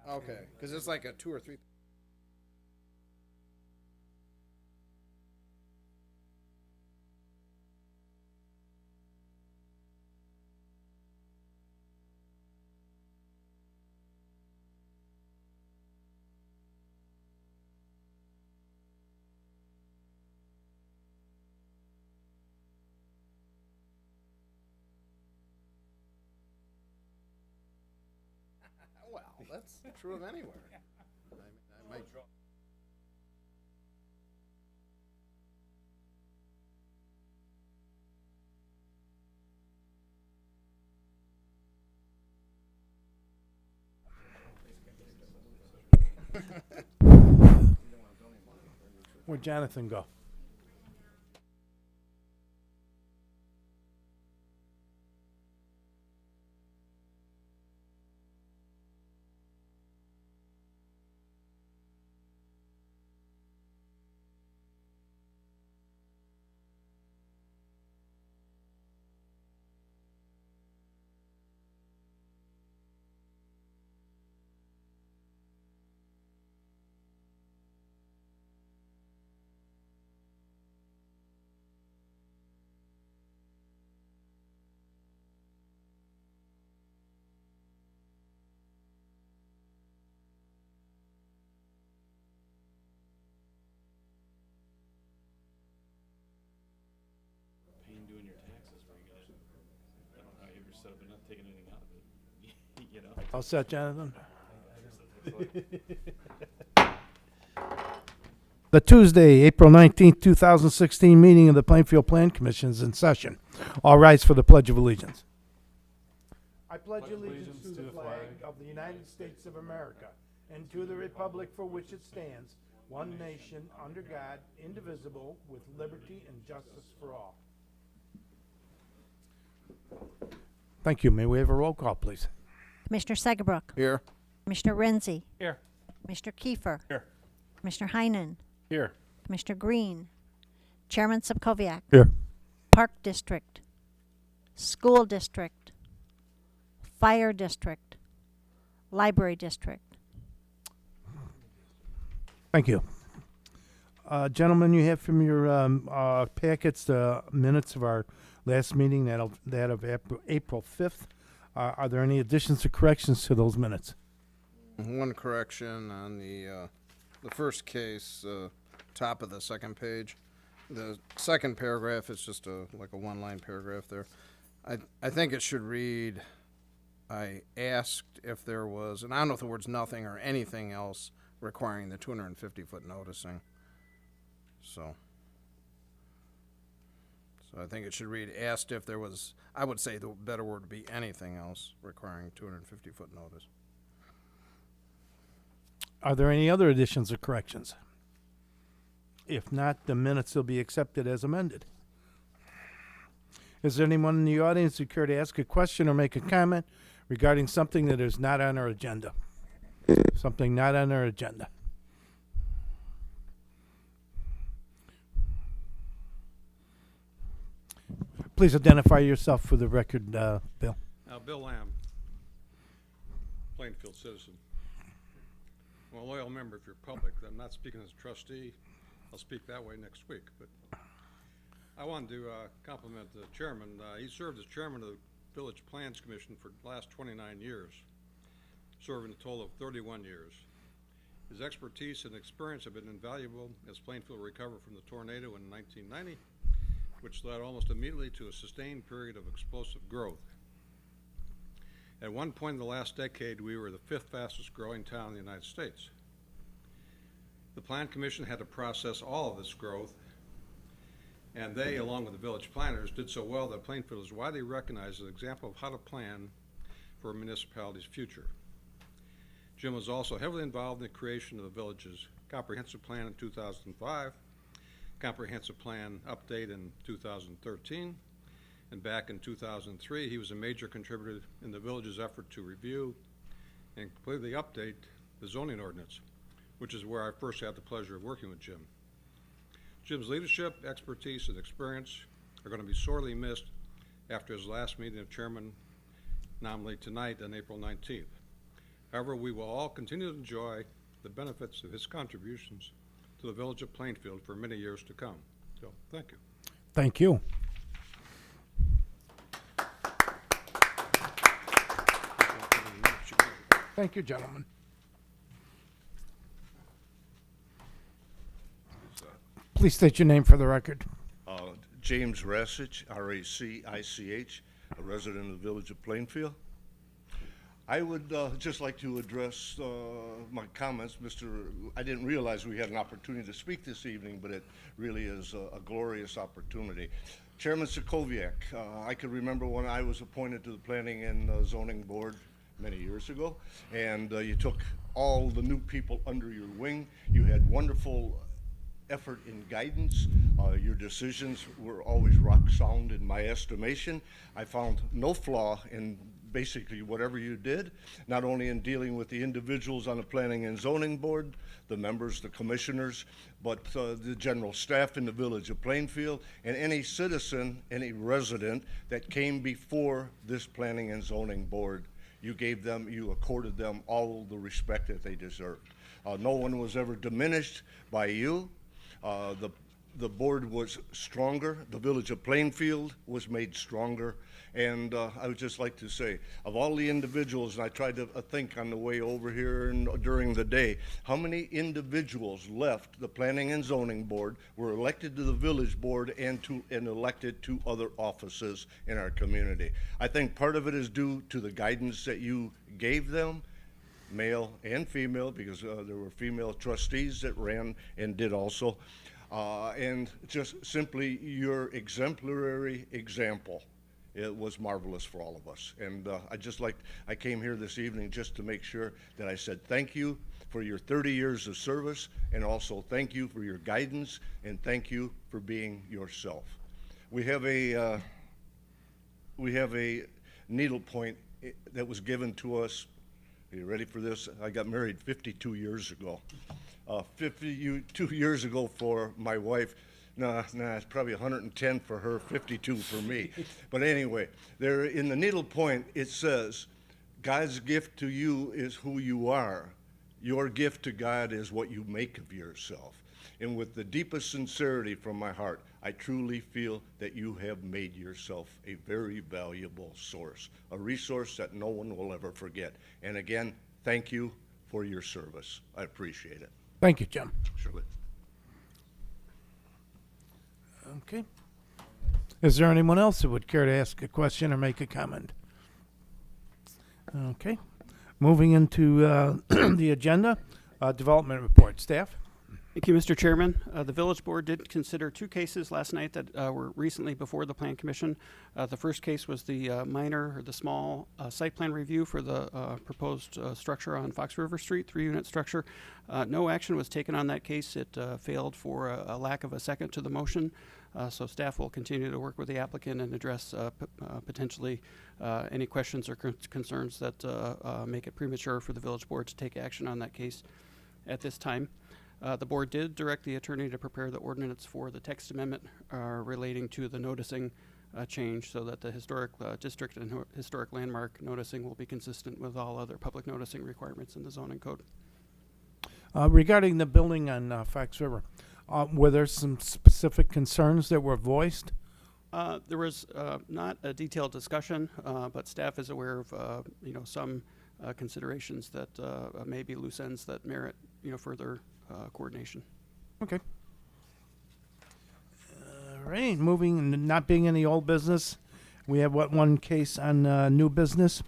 Okay, because it's like a 2 or 3. Well, that's true of anywhere. I might. Where'd Jonathan go? Pain doing your taxes where you gotta, I don't know how you ever set up and not taking anything out of it, you know? All set, Jonathan? The Tuesday, April 19th, 2016 meeting of the Plainfield Plan Commission is in session. All rise for the Pledge of Allegiance. I pledge allegiance to the flag of the United States of America and to the republic for which it stands, one nation, under God, indivisible, with liberty and justice for all. Thank you. May we have a roll call, please? Commissioner Segerbrook, Here. Commissioner Renzi, Here. Commissioner Kiefer, Here. Commissioner Heinen, Here. Commissioner Green, Chairman Subkoviak, Here. Park District, School District, Fire District, Library District. Thank you. Gentlemen, you have from your packets the minutes of our last meeting, that of April 5th. Are there any additions or corrections to those minutes? One correction on the first case, top of the second page. The second paragraph is just like a one-line paragraph there. I think it should read, I asked if there was, and I don't know if the words nothing or anything else requiring the 250-foot noticing. So I think it should read, asked if there was, I would say the better word would be anything else requiring 250-foot notice. Are there any other additions or corrections? If not, the minutes will be accepted as amended. Is there anyone in the audience who care to ask a question or make a comment regarding something that is not on our agenda? Something not on our agenda. Please identify yourself for the record, Bill. Bill Lamb, Plainfield citizen. I'm a loyal member of your public. I'm not speaking as a trustee. I'll speak that way next week. But I wanted to compliment the chairman. He served as chairman of the Village Plans Commission for the last 29 years, serving a total of 31 years. His expertise and experience have been invaluable as Plainfield recovered from the tornado in 1990, which led almost immediately to a sustained period of explosive growth. At one point in the last decade, we were the 5th fastest growing town in the United States. The Plan Commission had to process all of this growth, and they, along with the village planners, did so well that Plainfield is widely recognized as an example of how to plan for a municipality's future. Jim was also heavily involved in the creation of the village's comprehensive plan in 2005, comprehensive plan update in 2013, and back in 2003, he was a major contributor in the village's effort to review and completely update the zoning ordinance, which is where I first had the pleasure of working with Jim. Jim's leadership, expertise, and experience are going to be sorely missed after his last meeting of chairman nominally tonight on April 19th. However, we will all continue to enjoy the benefits of his contributions to the village of Plainfield for many years to come. So, thank you. Thank you. Thank you, gentlemen. Please state your name for the record. James Rasich, R-A-C-I-C-H, a resident of the village of Plainfield. I would just like to address my comments. I didn't realize we had an opportunity to speak this evening, but it really is a glorious opportunity. Chairman Sokoviak, I could remember when I was appointed to the Planning and Zoning Board many years ago, and you took all the new people under your wing. You had wonderful effort and guidance. Your decisions were always rock solid in my estimation. I found no flaw in basically whatever you did, not only in dealing with the individuals on the Planning and Zoning Board, the members, the commissioners, but the general staff in the village of Plainfield, and any citizen, any resident that came before this Planning and Zoning Board. You accorded them all the respect that they deserved. No one was ever diminished by you. The board was stronger. The village of Plainfield was made stronger. And I would just like to say, of all the individuals, and I tried to think on the way over here and during the day, how many individuals left the Planning and Zoning Board, were elected to the village board, and elected to other offices in our community. I think part of it is due to the guidance that you gave them, male and female, because there were female trustees that ran and did also, and just simply your exemplary example. It was marvelous for all of us. And I came here this evening just to make sure that I said thank you for your 30 years of service, and also thank you for your guidance, and thank you for being yourself. We have a needlepoint that was given to us. Are you ready for this? I got married 52 years ago. 52 years ago for my wife. It's probably 110 for her, 52 for me. But anyway, there in the needlepoint it says, God's gift to you is who you are. Your gift to God is what you make of yourself. And with the deepest sincerity from my heart, I truly feel that you have made yourself a very valuable source, a resource that no one will ever forget. And again, thank you for your service. I appreciate it. Thank you, Jim. Surely. Okay. Is there anyone else who would care to ask a question or make a comment? Okay. Moving into the agenda, development report. Staff? Thank you, Mr. Chairman. The Village Board did consider two cases last night that were recently before the Plan Commission. The first case was the the small site plan review for the proposed structure on Fox River Street, 3-unit structure. No action was taken on that case. It failed for a lack of a second to the motion. So staff will continue to work with the applicant and address potentially any questions or concerns that make it premature for the Village Board to take action on that case at this time. The board did direct the attorney to prepare the ordinance for the text amendment relating to the noticing change, so that the historic district and historic landmark noticing will be consistent with all other public noticing requirements in the zoning code. Regarding the building on Fox River, were there some specific concerns that were voiced? There was not a detailed discussion, but staff is aware of some considerations that may be loose ends that merit further coordination. Okay. All right. Moving, not being any old business, we have one case on new business.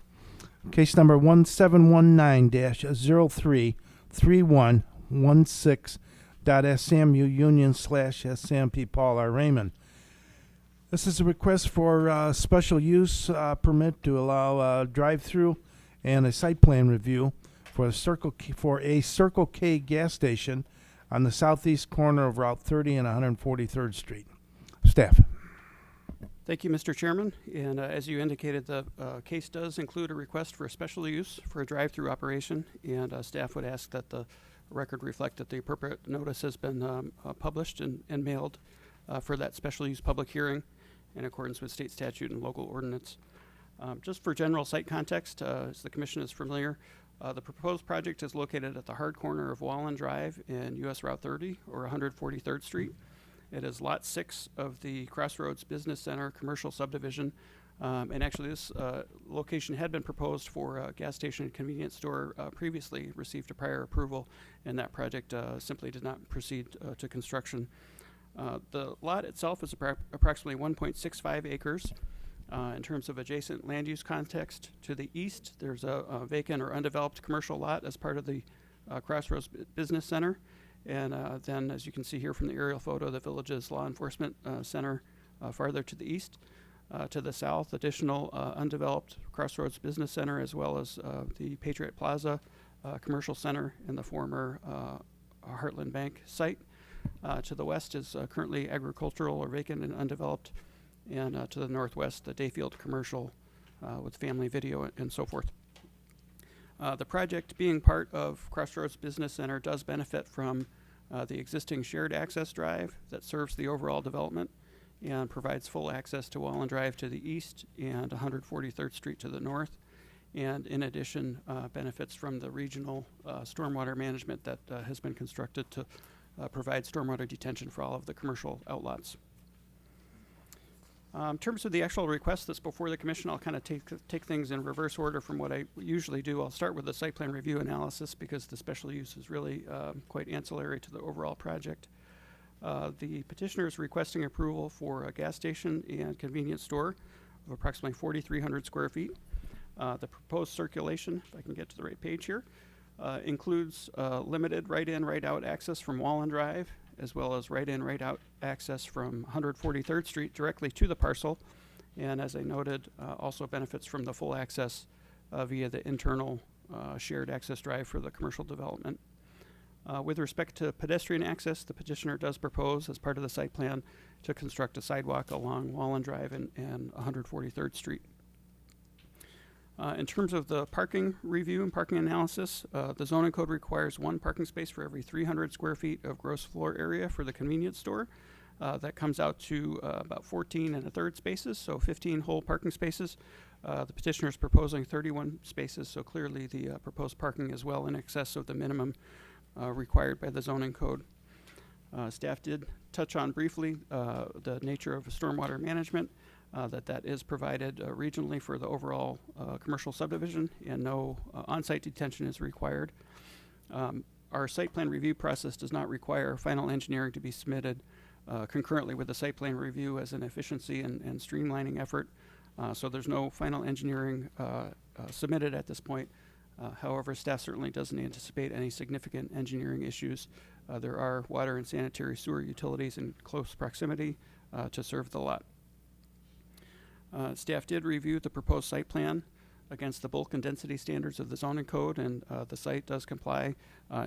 Case number 1719-033116.SMU Union/SMP Paul R. Raymond. This is a request for special use permit to allow drive-through and a site plan review for a Circle K gas station on the southeast corner of Route 30 and 143rd Street. Staff. Thank you, Mr. Chairman. And as you indicated, the case does include a request for a special use for a drive-through operation, and staff would ask that the record reflect that the appropriate notice has been published and mailed for that special use public hearing in accordance with state statute and local ordinance. Just for general site context, as the Commission is familiar, The proposed project is located at the hard corner of Wallen Drive and US Route 30, or 143rd Street. It is Lot 6 of the Crossroads Business Center Commercial Subdivision. And actually, this location had been proposed for a gas station and convenience store, previously received a prior approval, and that project simply did not proceed to construction. The lot itself is approximately 1.65 acres. In terms of adjacent land use context, to the east, there's a vacant or undeveloped commercial lot as part of the Crossroads Business Center. And then, as you can see here from the aerial photo, the village's law enforcement center farther to the east. To the south, additional undeveloped Crossroads Business Center, as well as the Patriot Plaza Commercial Center in the former Heartland Bank site. To the west is currently agricultural or vacant and undeveloped. And to the northwest, the Dayfield Commercial with family video and so forth. The project, being part of Crossroads Business Center, does benefit from the existing shared access drive that serves the overall development and provides full access to Wallen Drive to the east and 143rd Street to the north. And in addition, benefits from the regional stormwater management that has been constructed to provide stormwater detention for all of the commercial outlots. In terms of the actual request that's before the commission, I'll kind of take things in reverse order from what I usually do. I'll start with the site plan review analysis because the special use is really quite ancillary to the overall project. The petitioner is requesting approval for a gas station and convenience store of approximately 4,300 square feet. The proposed circulation, if I can get to the right page here, includes limited right-in, right-out access from Wallen Drive, as well as right-in, right-out access from 143rd Street directly to the parcel. And as I noted, also benefits from the full access via the internal shared access drive for the commercial development. With respect to pedestrian access, the petitioner does propose, as part of the site plan, to construct a sidewalk along Wallen Drive and 143rd Street. In terms of the parking review and parking analysis, the zoning code requires one parking space for every 300 square feet of gross floor area for the convenience store. That comes out to about 14 1/3 spaces, so 15 whole parking spaces. The petitioner is proposing 31 spaces, so clearly the proposed parking is well in excess of the minimum required by the zoning code. Staff did touch on briefly the nature of stormwater management, that is provided regionally for the overall commercial subdivision, and no on-site detention is required. Our site plan review process does not require final engineering to be submitted concurrently with the site plan review as an efficiency and streamlining effort. So there's no final engineering submitted at this point. However, staff certainly doesn't anticipate any significant engineering issues. There are water and sanitary sewer utilities in close proximity to serve the lot. Staff did review the proposed site plan against the bulk and density standards of the zoning code, and the site does comply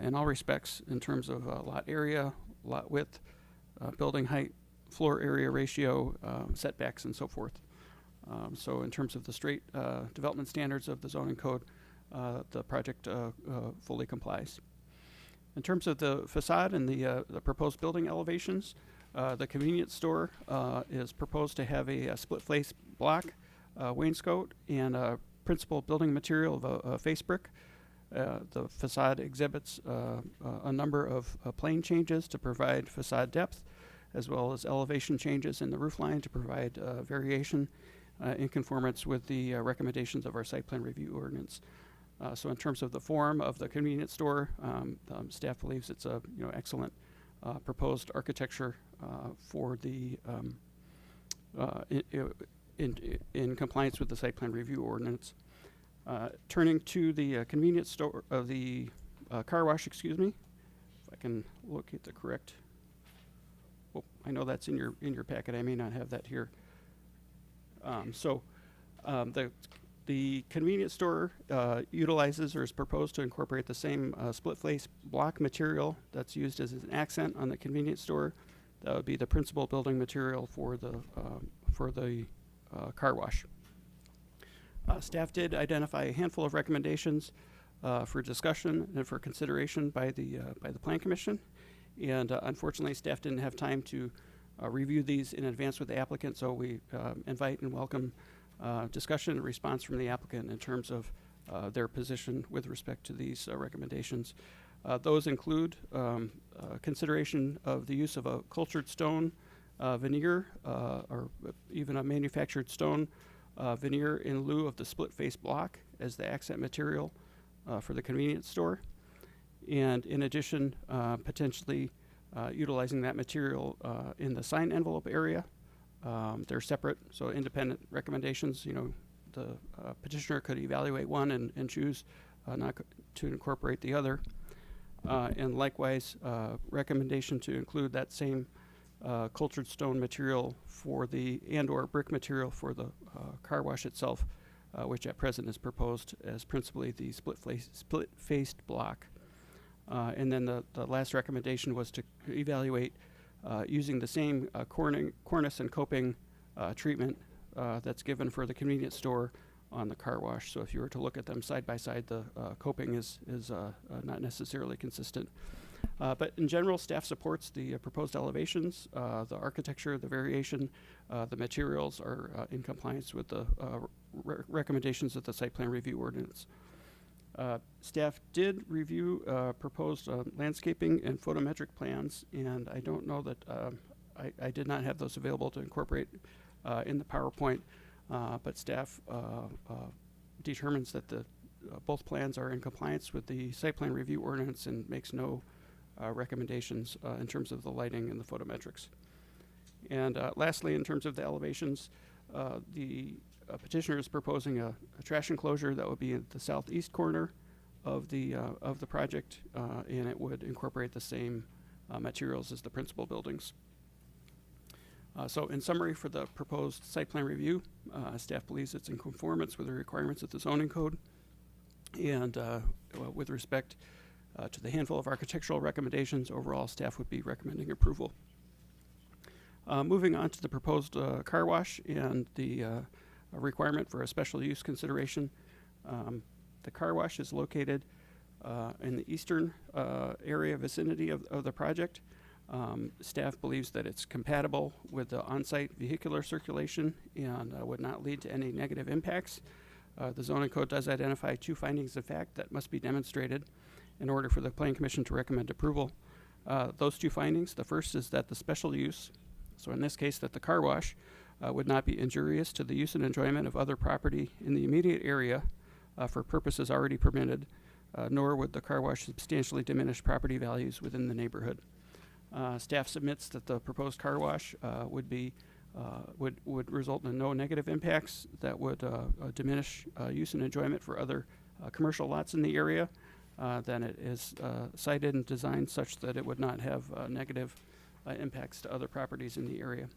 in all respects in terms of lot area, lot width, building height, floor area ratio, setbacks, and so forth. So in terms of the straight development standards of the zoning code, the project fully complies. In terms of the facade and the proposed building elevations, the convenience store is proposed to have a split face block wainscot and a principal building material of a face brick. The facade exhibits a number of plane changes to provide facade depth, as well as elevation changes in the roof line to provide variation in conformance with the recommendations of our site plan review ordinance. So in terms of the form of the convenience store, staff believes it's a excellent proposed architecture for the in compliance with the site plan review ordinance. Turning to the convenience store of the car wash, excuse me, if I can locate the correct. Oh, I know that's in your packet. I may not have that here. The convenience store utilizes or is proposed to incorporate the same split face block material that's used as an accent on the convenience store. That would be the principal building material for the car wash. Staff did identify a handful of recommendations for discussion and for consideration by the Plan Commission, and unfortunately, staff didn't have time to review these in advance with the applicant. So we invite and welcome discussion and response from the applicant in terms of their position with respect to these recommendations. Those include consideration of the use of a cultured stone veneer or even a manufactured stone veneer in lieu of the split-face block as the accent material for the convenience store. And in addition, potentially utilizing that material in the sign envelope area. They're separate, so independent recommendations. You know, the petitioner could evaluate one and choose not to incorporate the other. And likewise, recommendation to include that same cultured stone material for the and/or brick material for the car wash itself, which at present is proposed as principally the split-faced block. And then the last recommendation was to evaluate using the same cornice and coping treatment that's given for the convenience store on the car wash. So if you were to look at them side by side, the coping is not necessarily consistent. But in general, staff supports the proposed elevations, the architecture, the variation, the materials are in compliance with the recommendations of the site plan review ordinance. Staff did review proposed landscaping and photometric plans, and I don't know that I did not have those available to incorporate in the PowerPoint, but staff determines that the both plans are in compliance with the site plan review ordinance and makes no recommendations in terms of the lighting and the photometrics. And lastly, in terms of the elevations, the petitioner is proposing a trash enclosure that would be at the southeast corner of the project, and it would incorporate the same materials as the principal buildings. So in summary, for the proposed site plan review, staff believes it's in conformance with the requirements of the zoning code. And with respect to the handful of architectural recommendations, overall staff would be recommending approval. Moving on to the proposed car wash and the a requirement for a special use consideration. The car wash is located in the eastern area vicinity of the project. Staff believes that it's compatible with the on-site vehicular circulation and would not lead to any negative impacts. The zoning code does identify two findings of fact that must be demonstrated in order for the Planning Commission to recommend approval. Those two findings, the first is that the special use, so in this case that the car wash, would not be injurious to the use and enjoyment of other property in the immediate area for purposes already permitted, nor would the car wash substantially diminish property values within the neighborhood. Staff submits that the proposed car wash would result in no negative impacts that would diminish use and enjoyment for other commercial lots in the area. Then it is sited and designed such that it would not have negative impacts to other properties in the area.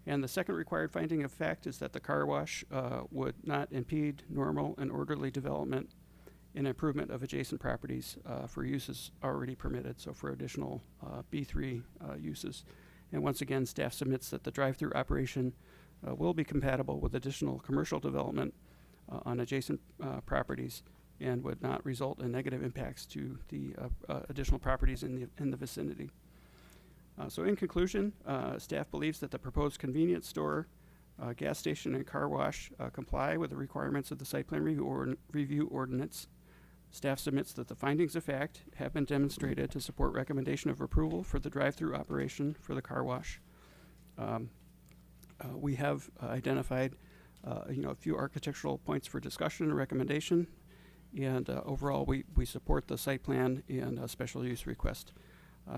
And the second required finding of fact is that the car wash would not impede normal and orderly development and improvement of adjacent properties for uses already permitted, so for additional B3 uses. And once again, staff submits that the drive-through operation will be compatible with additional commercial development on adjacent properties and would not result in negative impacts to the additional properties in the vicinity. So in conclusion, staff believes that the proposed convenience store, gas station, and car wash comply with the requirements of the site plan review ordinance. Staff submits that the findings of fact have been demonstrated to support recommendation of approval for the drive-through operation for the car wash. We have identified a few architectural points for discussion and recommendation, and overall we support the site plan and special use request.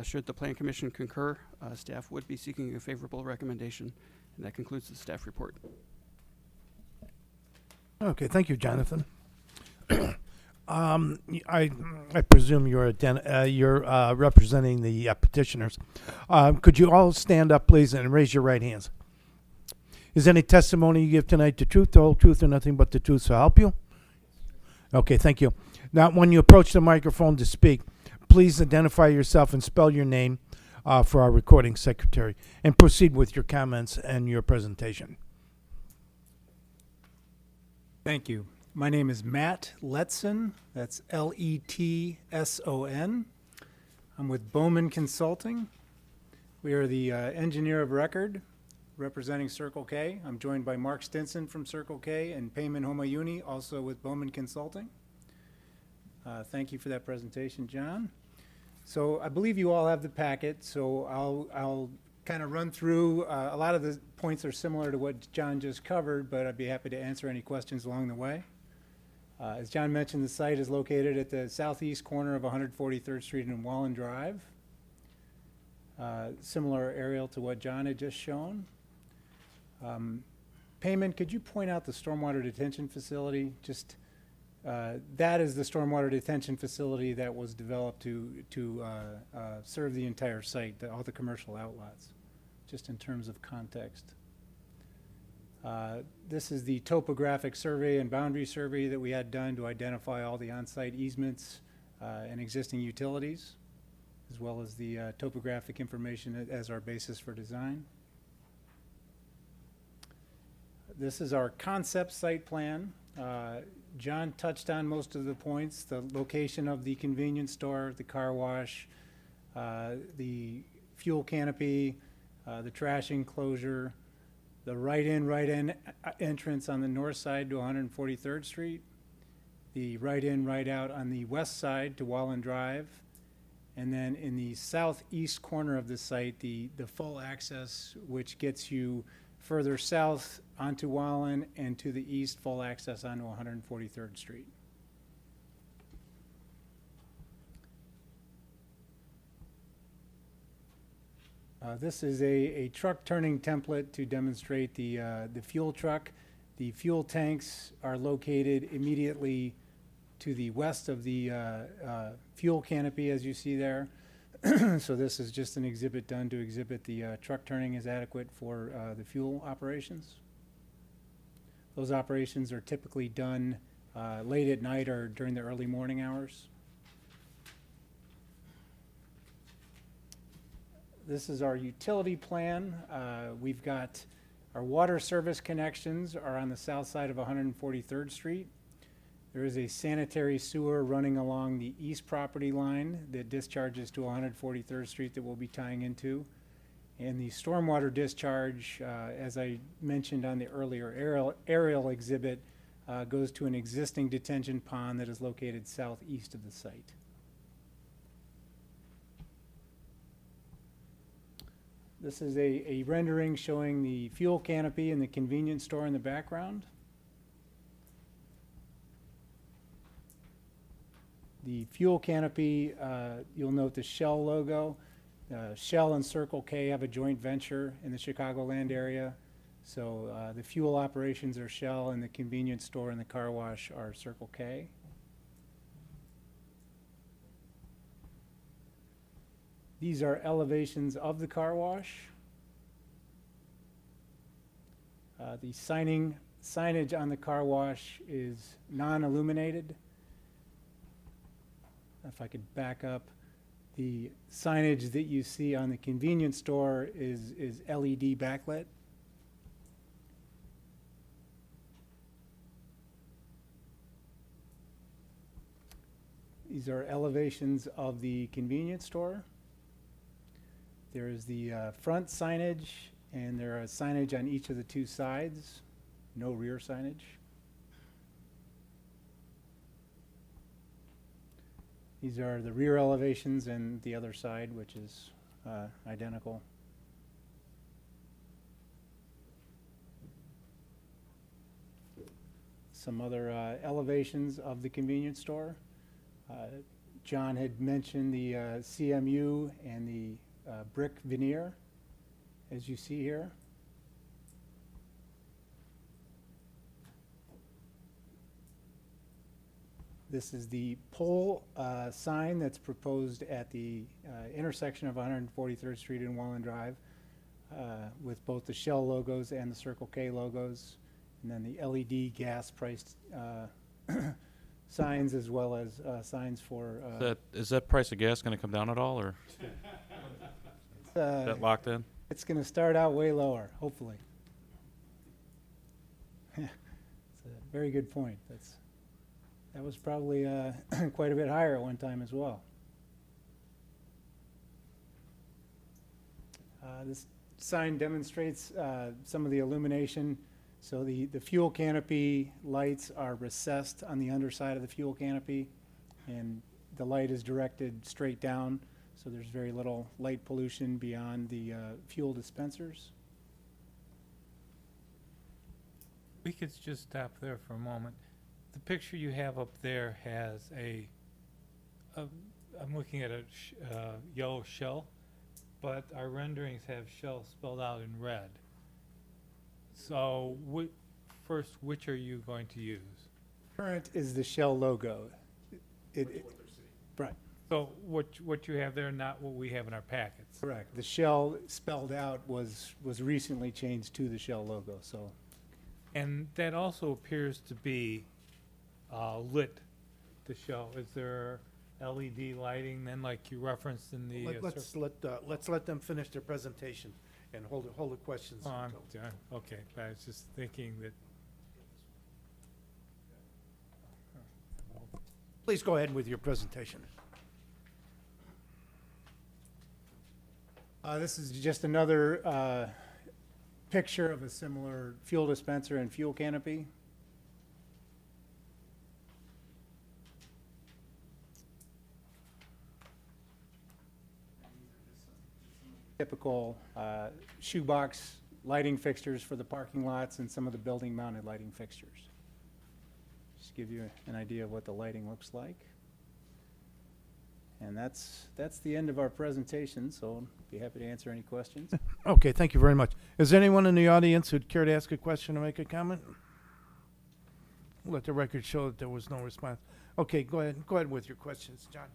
Should the Plan Commission concur, staff would be seeking a favorable recommendation, and that concludes the staff report. Okay, thank you, Jonathan. I presume you're representing the petitioners. Could you all stand up, please, and raise your right hands? Is any testimony you give tonight the truth, the whole truth, and nothing but the truth, so help you? Okay, thank you. Now, when you approach the microphone to speak, please identify yourself and spell your name for our recording secretary, and proceed with your comments and your presentation. Thank you. My name is Matt Letson. That's Letson. I'm with Bowman Consulting. We are the engineer of record representing Circle K. I'm joined by Mark Stinson from Circle K and Payman Homayuni, also with Bowman Consulting. Thank you for that presentation, John. So I believe you all have the packet, so I'll kind of run through. A lot of the points are similar to what John just covered, but I'd be happy to answer any questions along the way. As John mentioned, the site is located at the southeast corner of 143rd Street and Wallen Drive. Similar aerial to what John had just shown. Payman, could you point out the stormwater detention facility? Just that is the stormwater detention facility that was developed to serve the entire site, all the commercial outlets, just in terms of context. This is the topographic survey and boundary survey that we had done to identify all the on-site easements and existing utilities, as well as the topographic information as our basis for design. This is our concept site plan. John touched on most of the points: the location of the convenience store, the car wash, the fuel canopy, the trash enclosure, the right-in entrance on the north side to 143rd Street, the right-in, right-out on the west side to Wallen Drive, and then in the southeast corner of the site, the full access, which gets you further south onto Wallen, and to the east, full access onto 143rd Street. This is a truck turning template to demonstrate the fuel truck. The fuel tanks are located immediately to the west of the fuel canopy, as you see there. So this is just an exhibit done to exhibit the truck turning is adequate for the fuel operations. Those operations are typically done late at night or during the early morning hours. This is our utility plan. We've got our water service connections are on the south side of 143rd Street. There is a sanitary sewer running along the east property line that discharges to 143rd Street that we'll be tying into. And the stormwater discharge, as I mentioned on the earlier aerial exhibit, goes to an existing detention pond that is located southeast of the site. This is a rendering showing the fuel canopy and the convenience store in the background. The fuel canopy, you'll note the Shell logo. Shell and Circle K have a joint venture in the Chicagoland area. So the fuel operations are Shell, and the convenience store and the car wash are Circle K. These are elevations of the car wash. The signage on the car wash is non-illuminated. If I could back up, the signage that you see on the convenience store is LED backlit. These are elevations of the convenience store. There is the front signage, and there is signage on each of the two sides, no rear signage. These are the rear elevations and the other side, which is identical. Some other elevations of the convenience store. John had mentioned the CMU and the brick veneer, as you see here. This is the pole sign that's proposed at the intersection of 143rd Street and Wallen Drive, with both the Shell logos and the Circle K logos, and then the LED gas priced signs, as well as signs for. Is that price of gas going to come down at all, or is that locked in? It's going to start out way lower, hopefully. It's a very good point. That was probably quite a bit higher at one time as well. This sign demonstrates some of the illumination. So the fuel canopy lights are recessed on the underside of the fuel canopy, and the light is directed straight down, so there's very little light pollution beyond the fuel dispensers. We could just stop there for a moment. The picture you have up there has I'm looking at a yellow shell, but our renderings have shell spelled out in red. So first, which are you going to use? Current is the Shell logo. Right, So what you have there, not what we have in our packets. correct. The Shell spelled out was recently changed to the Shell logo, so. And that also appears to be lit, the shell. Is there LED lighting then, like you referenced in the? Let's let them finish their presentation and hold the questions. Oh, I'm until- done. Okay, but I was just thinking that. Please go ahead with your presentation. This is just another picture of a similar fuel dispenser and fuel canopy. Typical shoebox lighting fixtures for the parking lots and some of the building-mounted lighting fixtures. Just give you an idea of what the lighting looks like. And that's the end of our presentation, so I'd be happy to answer any questions. Okay, thank you very much. Is there anyone in the audience who'd care to ask a question or make a comment? Let the record show that there was no response. Okay, go ahead with your questions, John.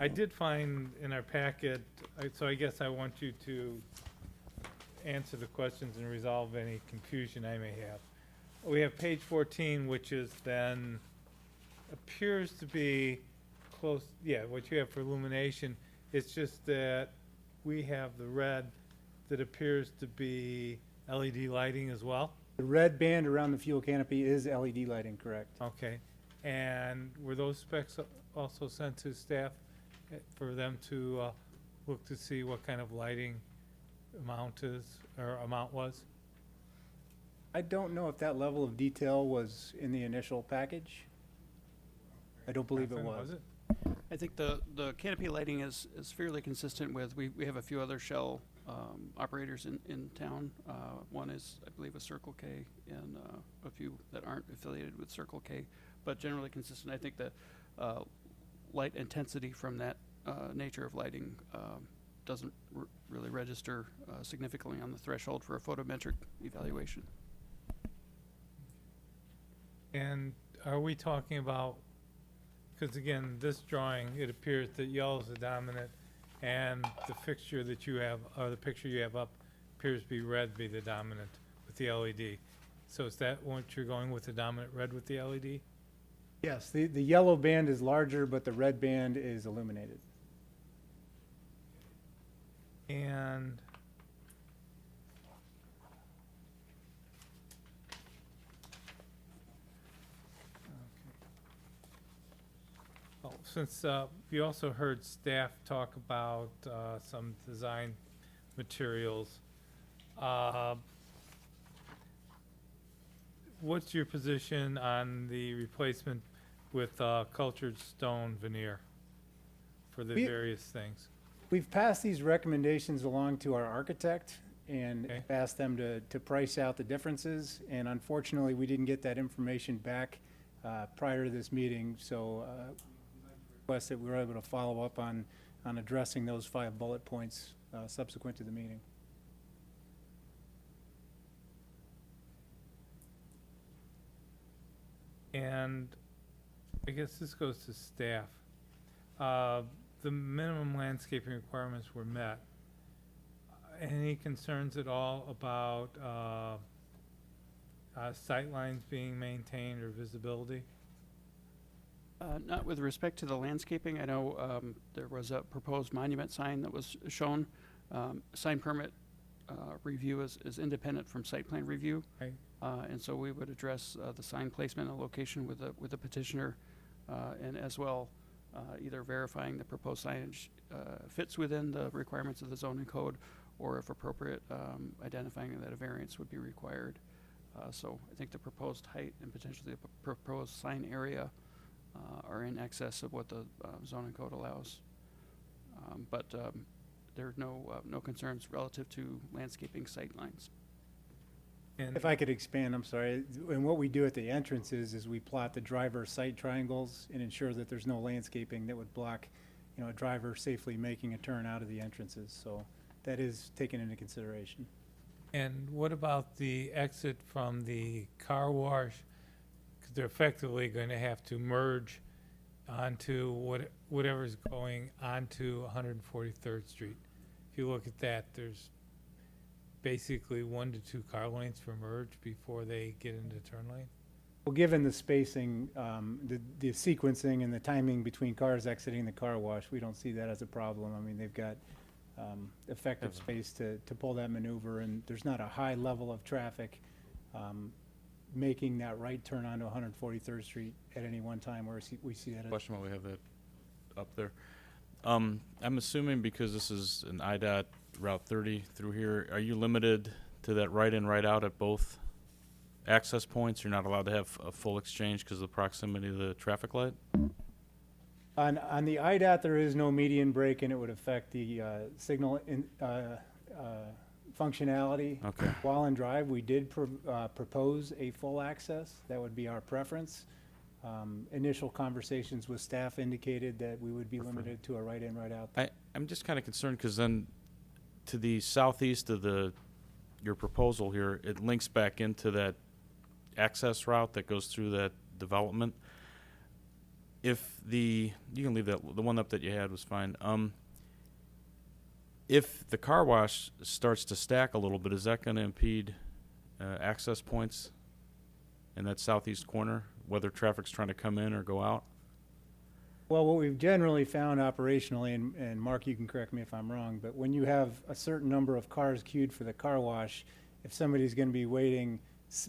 I did find in our packet, so I guess I want you to answer the questions and resolve any confusion I may have. We have page 14, which is then, appears to be close, yeah, what you have for illumination. It's just that we have the red that appears to be LED lighting as well. The red band around the fuel canopy is LED lighting, correct? Okay. And were those specs also sent to staff for them to look to see what kind of lighting amount was? I don't know if that level of detail was in the initial package. I don't believe it Nothing, was. it? I think the canopy lighting is fairly consistent with, we have a few other Shell operators in town. One is, I believe, a Circle K, and a few that aren't affiliated with Circle K, but generally consistent. I think the light intensity from that nature of lighting doesn't really register significantly on the threshold for a photometric evaluation. And are we talking about, because again, this drawing, it appears that yellow is the dominant, and the fixture that you have, or the picture you have up, appears to be red be the dominant with the LED. So is that what you're going with, the dominant red with the LED? Yes, the yellow band is larger, but the red band is illuminated. And oh, since we also heard staff talk about some design materials, what's your position on the replacement with cultured stone veneer for the We- various things? We've passed these recommendations along to our architect and Okay. asked them to price out the differences. And unfortunately, we didn't get that information back prior to this meeting. So request that we were able to follow up on addressing those 5 bullet points subsequent to the meeting. And I guess this goes to staff. The minimum landscaping requirements were met. Any concerns at all about sightlines being maintained or visibility? Not with respect to the landscaping. I know there was a proposed monument sign that was shown. Sign permit review is independent from site plan review. Right. And so we would address the sign placement and location with the petitioner, and as well either verifying the proposed signage fits within the requirements of the zoning code, or if appropriate, identifying that a variance would be required. So I think the proposed height and potentially the proposed sign area are in excess of what the zoning code allows. But there are no concerns relative to landscaping sight lines. And If I could expand, I'm sorry, and what we do at the entrances is we plot the driver sight triangles and ensure that there's no landscaping that would block, a driver safely making a turn out of the entrances, so that is taken into consideration. And what about the exit from the car wash? Because they're effectively going to have to merge onto whatever's going onto 143rd Street. If you look at that, there's basically 1 to 2 car lanes for merge before they get into turn lane. Well, given the spacing, the sequencing and the timing between cars exiting the car wash, we don't see that as a problem. I mean, they've got effective space to pull that maneuver, and there's not a high level of traffic making that right turn onto 143rd Street at any one time, where we see that. Question while we have that up there. I'm assuming because this is an IDOT Route 30 through here, are you limited to that right in, right out at both access points? You're not allowed to have a full exchange because of the proximity of the traffic light? On the IDOT, there is no median break, and it would affect the signal functionality. Okay. While in drive, we did propose a full access. That would be our preference. Initial conversations with staff indicated that we would be limited to a right in, right out. I'm just kind of concerned because then to the southeast of your proposal here, it links back into that access route that goes through that development. If you can leave that, the one up that you had was fine. If the car wash starts to stack a little bit, is that going to impede access points in that southeast corner, whether traffic's trying to come in or go out? Well, what we've generally found operationally, and Mark, you can correct me if I'm wrong, but when you have a certain number of cars queued for the car wash, if somebody's going to be waiting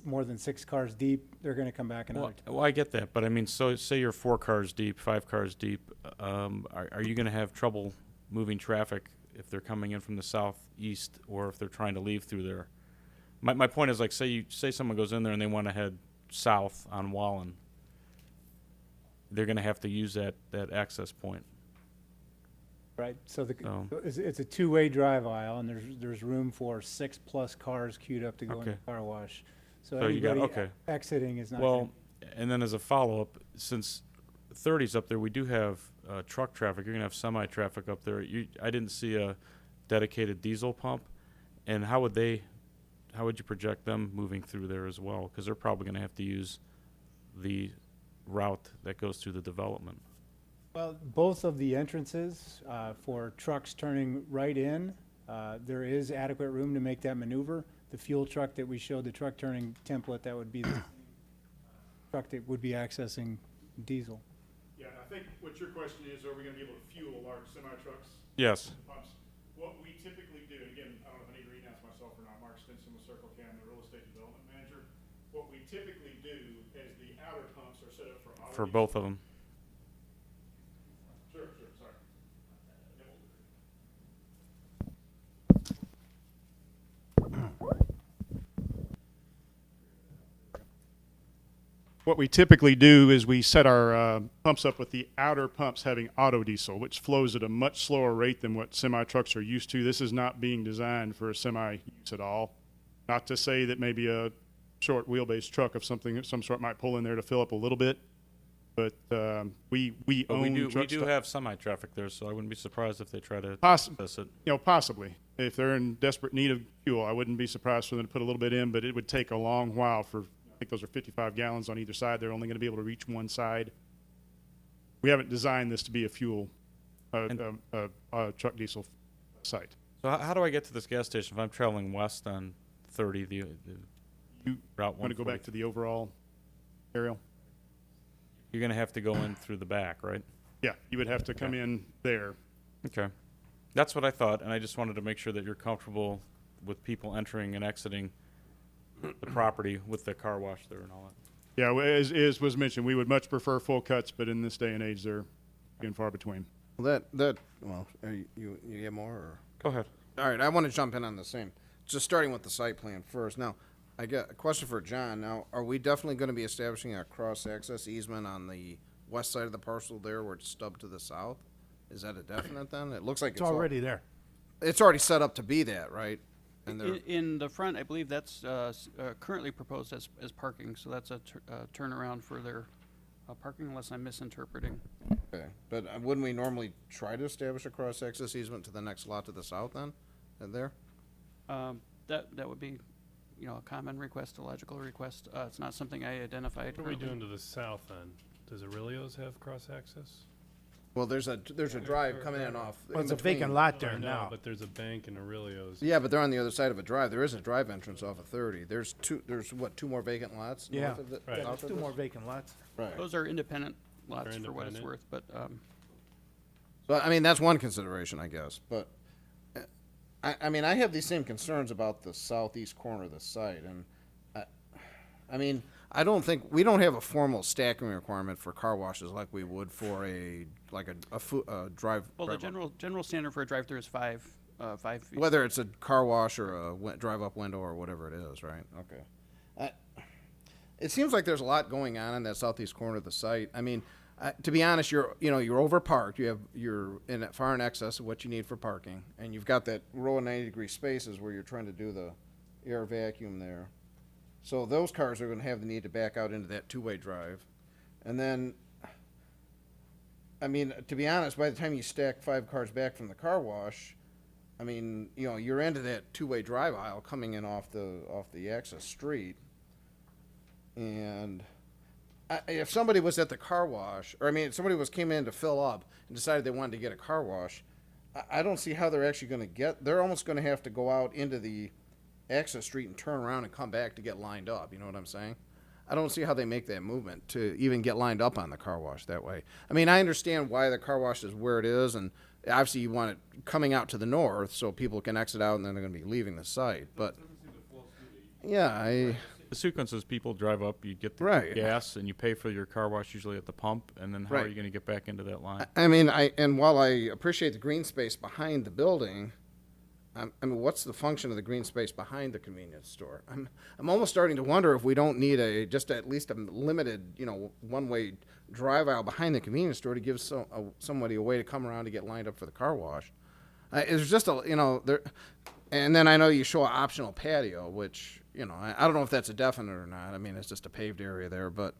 more than 6 cars deep, they're going to come back another time. Well, I get that, but I mean, so say you're 4 cars deep, 5 cars deep, are you going to have trouble moving traffic if they're coming in from the southeast or if they're trying to leave through there? My point is, like, say someone goes in there and they want to head south on Wallen, they're going to have to use that access point. Right, so Oh. it's a two-way drive aisle, and there's room for 6+ cars queued up to go in the Okay. car wash. So So you got- anybody okay. exiting is not. Well, and then as a follow-up, since 30's up there, we do have truck traffic. You're going to have semi-traffic up there. I didn't see a dedicated diesel pump. And how would you project them moving through there as well? Because they're probably going to have to use the route that goes through the development. Well, both of the entrances for trucks turning right in, there is adequate room to make that maneuver. The fuel truck that we showed, the truck turning template, that would be the truck that would be accessing diesel. Yeah, and I think what your question is, are we gonna be able to fuel large semi-trucks Yes. and pumps? What we typically do, and again, I don't know if I need to reannounce myself or not, Mark Stinson with Circle K, I'm the real estate development manager. What we typically do is the outer pumps are set up for auto. For both of them. Sure, sorry. What we typically do is we set our pumps up with the outer pumps having auto diesel, which flows at a much slower rate than what semi-trucks are used to. This is not being designed for a semi use at all. Not to say that maybe a short wheelbase truck of some sort might pull in there to fill up a little bit, but we But own we truck do have semi-traffic there, so I wouldn't be surprised if they try to access it. possibly. If they're in desperate need of fuel, I wouldn't be surprised for them to put a little bit in, but it would take a long while I think those are 55 gallons on either side. They're only going to be able to reach one side. We haven't designed this to be a truck diesel site. So how do I get to this gas station if I'm traveling west on 30, the Route 140? Want to go back to the overall aerial? You're going to have to go in through the back, right? Yeah, you would have to come in there. Okay. That's what I thought, and I just wanted to make sure that you're comfortable with people entering and exiting the property with the car wash there and all that. Yeah, as was mentioned, we would much prefer full cuts, but in this day and age, they're and far between. Well, are you have more or? Go ahead. All right, I want to jump in on the same. Just starting with the site plan first. Now, I got a question for John. Now, are we definitely going to be establishing a cross-access easement on the west side of the parcel there where it's stubbed to the south? Is that a definite then? It looks like It's already there. it's already set up to be that, right? And there, In the front, I believe that's currently proposed as parking, so that's a turnaround for their parking, unless I'm misinterpreting. okay. But wouldn't we normally try to establish a cross-access easement to the next lot to the south then? And there? That would be, a common request, a logical request. It's not something I identified. What are we currently. doing to the south then? Does Aurelio's have cross-access? Well, there's a drive coming in off. Well, in it's a between. vacant lot I there know, now. but there's a bank in Aurelio's. Yeah, but they're on the other side of a drive. There is a drive entrance off of 30. There's two more vacant lots? Yeah. north of the- Right. Yeah, south there's of two this? more vacant lots. Right. Those are independent lots for what it's independent. worth, but So, I mean, that's one consideration, I guess, but, I mean, I have these same concerns about the southeast corner of the site, and, I mean, I don't think, we don't have a formal stacking requirement for car washes like we would for a drive. well, the drive-up. general standard for a drive-through is 5 feet. Whether it's a car wash or a drive-up window or whatever it is, right? Okay. It seems like there's a lot going on in that southeast corner of the site. I mean, to be honest, you're overparked. You're far in excess of what you need for parking, and you've got that row of 90-degree spaces where you're trying to do the air vacuum there. So those cars are going to have the need to back out into that two-way drive, and then, I mean, to be honest, by the time you stack 5 cars back from the car wash, I mean, you're into that two-way drive aisle coming in off the access street. And if somebody was at the car wash, or I mean, if somebody came in to fill up and decided they wanted to get a car wash, I don't see how they're actually going to they're almost going to have to go out into the access street and turn around and come back to get lined up. You know what I'm saying? I don't see how they make that movement to even get lined up on the car wash that way. I mean, I understand why the car wash is where it is, and obviously you want it coming out to the north so people can exit out and then they're going to be leaving the site. But yeah, The sequence is people drive up, you get the Right. gas, and you pay for your car wash usually at the pump, and then how are Right. you going to get back into that line? I mean, and while I appreciate the green space behind the building, I mean, what's the function of the green space behind the convenience store? I'm almost starting to wonder if we don't need just at least a limited, one-way drive aisle behind the convenience store to give somebody a way to come around to get lined up for the car wash. It's just there, and then I know you show an optional patio, which I don't know if that's a definite or not. I mean, it's just a paved area there, but.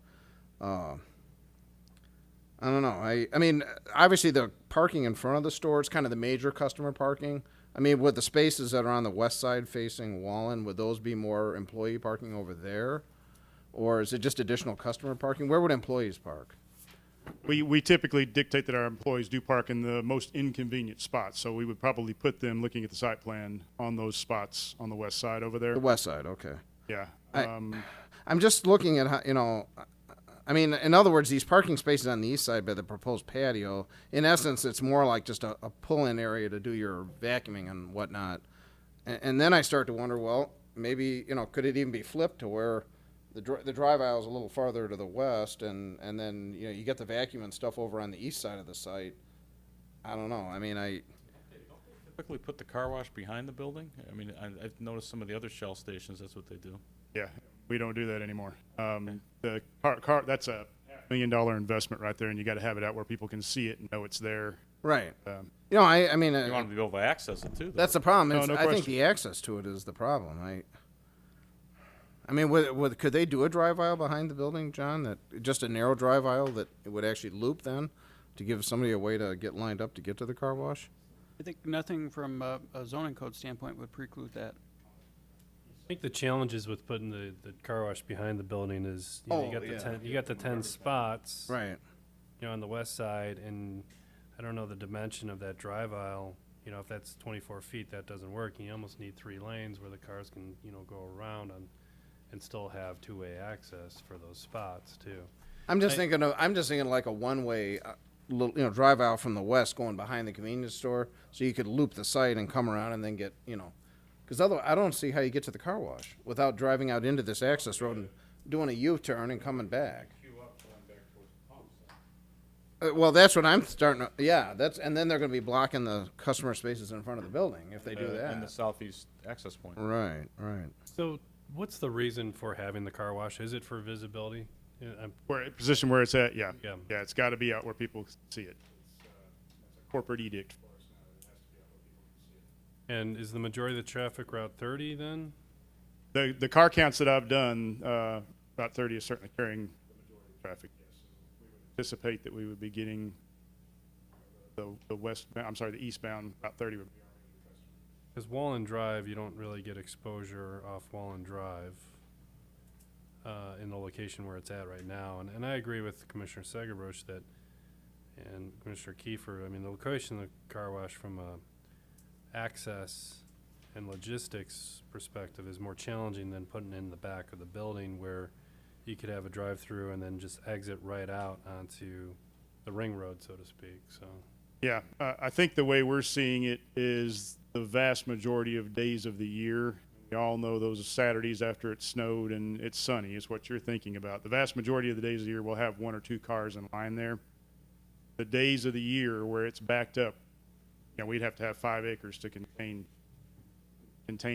I don't know. I mean, obviously the parking in front of the store is kind of the major customer parking. I mean, with the spaces that are on the west side facing Wallen, would those be more employee parking over there? Or is it just additional customer parking? Where would employees park? We typically dictate that our employees do park in the most inconvenient spots, so we would probably put them, looking at the site plan, on those spots on the west side over there. The west side, okay. Yeah. I'm just looking at how, I mean, in other words, these parking spaces on the east side by the proposed patio, in essence, it's more like just a pull-in area to do your vacuuming and whatnot. And then I start to wonder, well, maybe, could it even be flipped to where the drive aisle is a little farther to the west, and then, you get the vacuum and stuff over on the east side of the site. I don't know. I mean, Typically put the car wash behind the building? I mean, I've noticed some of the other Shell stations, that's what they do. Yeah, we don't do that anymore. The car, that's a $500,000 investment right there, and you got to have it out where people can see it and know it's there. right. Um, I mean, You want them to be able to access it too, though. that's the problem. No, It's- no I think question. the access to it is the problem. I mean, could they do a drive aisle behind the building, John? That just a narrow drive aisle that it would actually loop then to give somebody a way to get lined up to get to the car wash? I think nothing from a zoning code standpoint would preclude that. I think the challenges with putting the car wash behind the building is, you got the yeah. 10, you got the 10 spots, Right. on the west side, and I don't know the dimension of that drive aisle. If that's 24 feet, that doesn't work. You almost need 3 lanes where the cars can, go around and still have two-way access for those spots too. I'm just thinking like a one-way, drive aisle from the west going behind the convenience store, so you could loop the site and come around and then get, because otherwise I don't see how you get to the car wash without driving out into this access road and doing a U-turn and coming back. Well, that's what I'm starting to, yeah, and then they're gonna be blocking the customer spaces in front of the building if they do In the that. southeast access point. Right, right. So what's the reason for having the car wash? Is it for visibility? Yeah, Where position where it's at, yeah, Yeah. yeah, it's got to be out where people see it. It's a corporate edict for us now. It has to be out where people can see it. And is the majority of the traffic Route 30 then? The car counts that I've done, about 30 is certainly carrying the majority of traffic. Yes, we would anticipate that we would be getting the eastbound about 30 would be our regular customer. Because Wallen Drive, you don't really get exposure off Wallen Drive in the location where it's at right now. And I agree with Commissioner Segerbrush that, and Commissioner Kiefer, I mean, the location of the car wash from a access and logistics perspective is more challenging than putting it in the back of the building where you could have a drive-through and then just exit right out onto the ring road, so to speak, so. Yeah, I think the way we're seeing it is the vast majority of days of the year. We all know those Saturdays after it snowed and it's sunny is what you're thinking about. The vast majority of the days of the year, we'll have 1 or 2 cars in line there. The days of the year where it's backed up, we'd have to have 5 acres to contain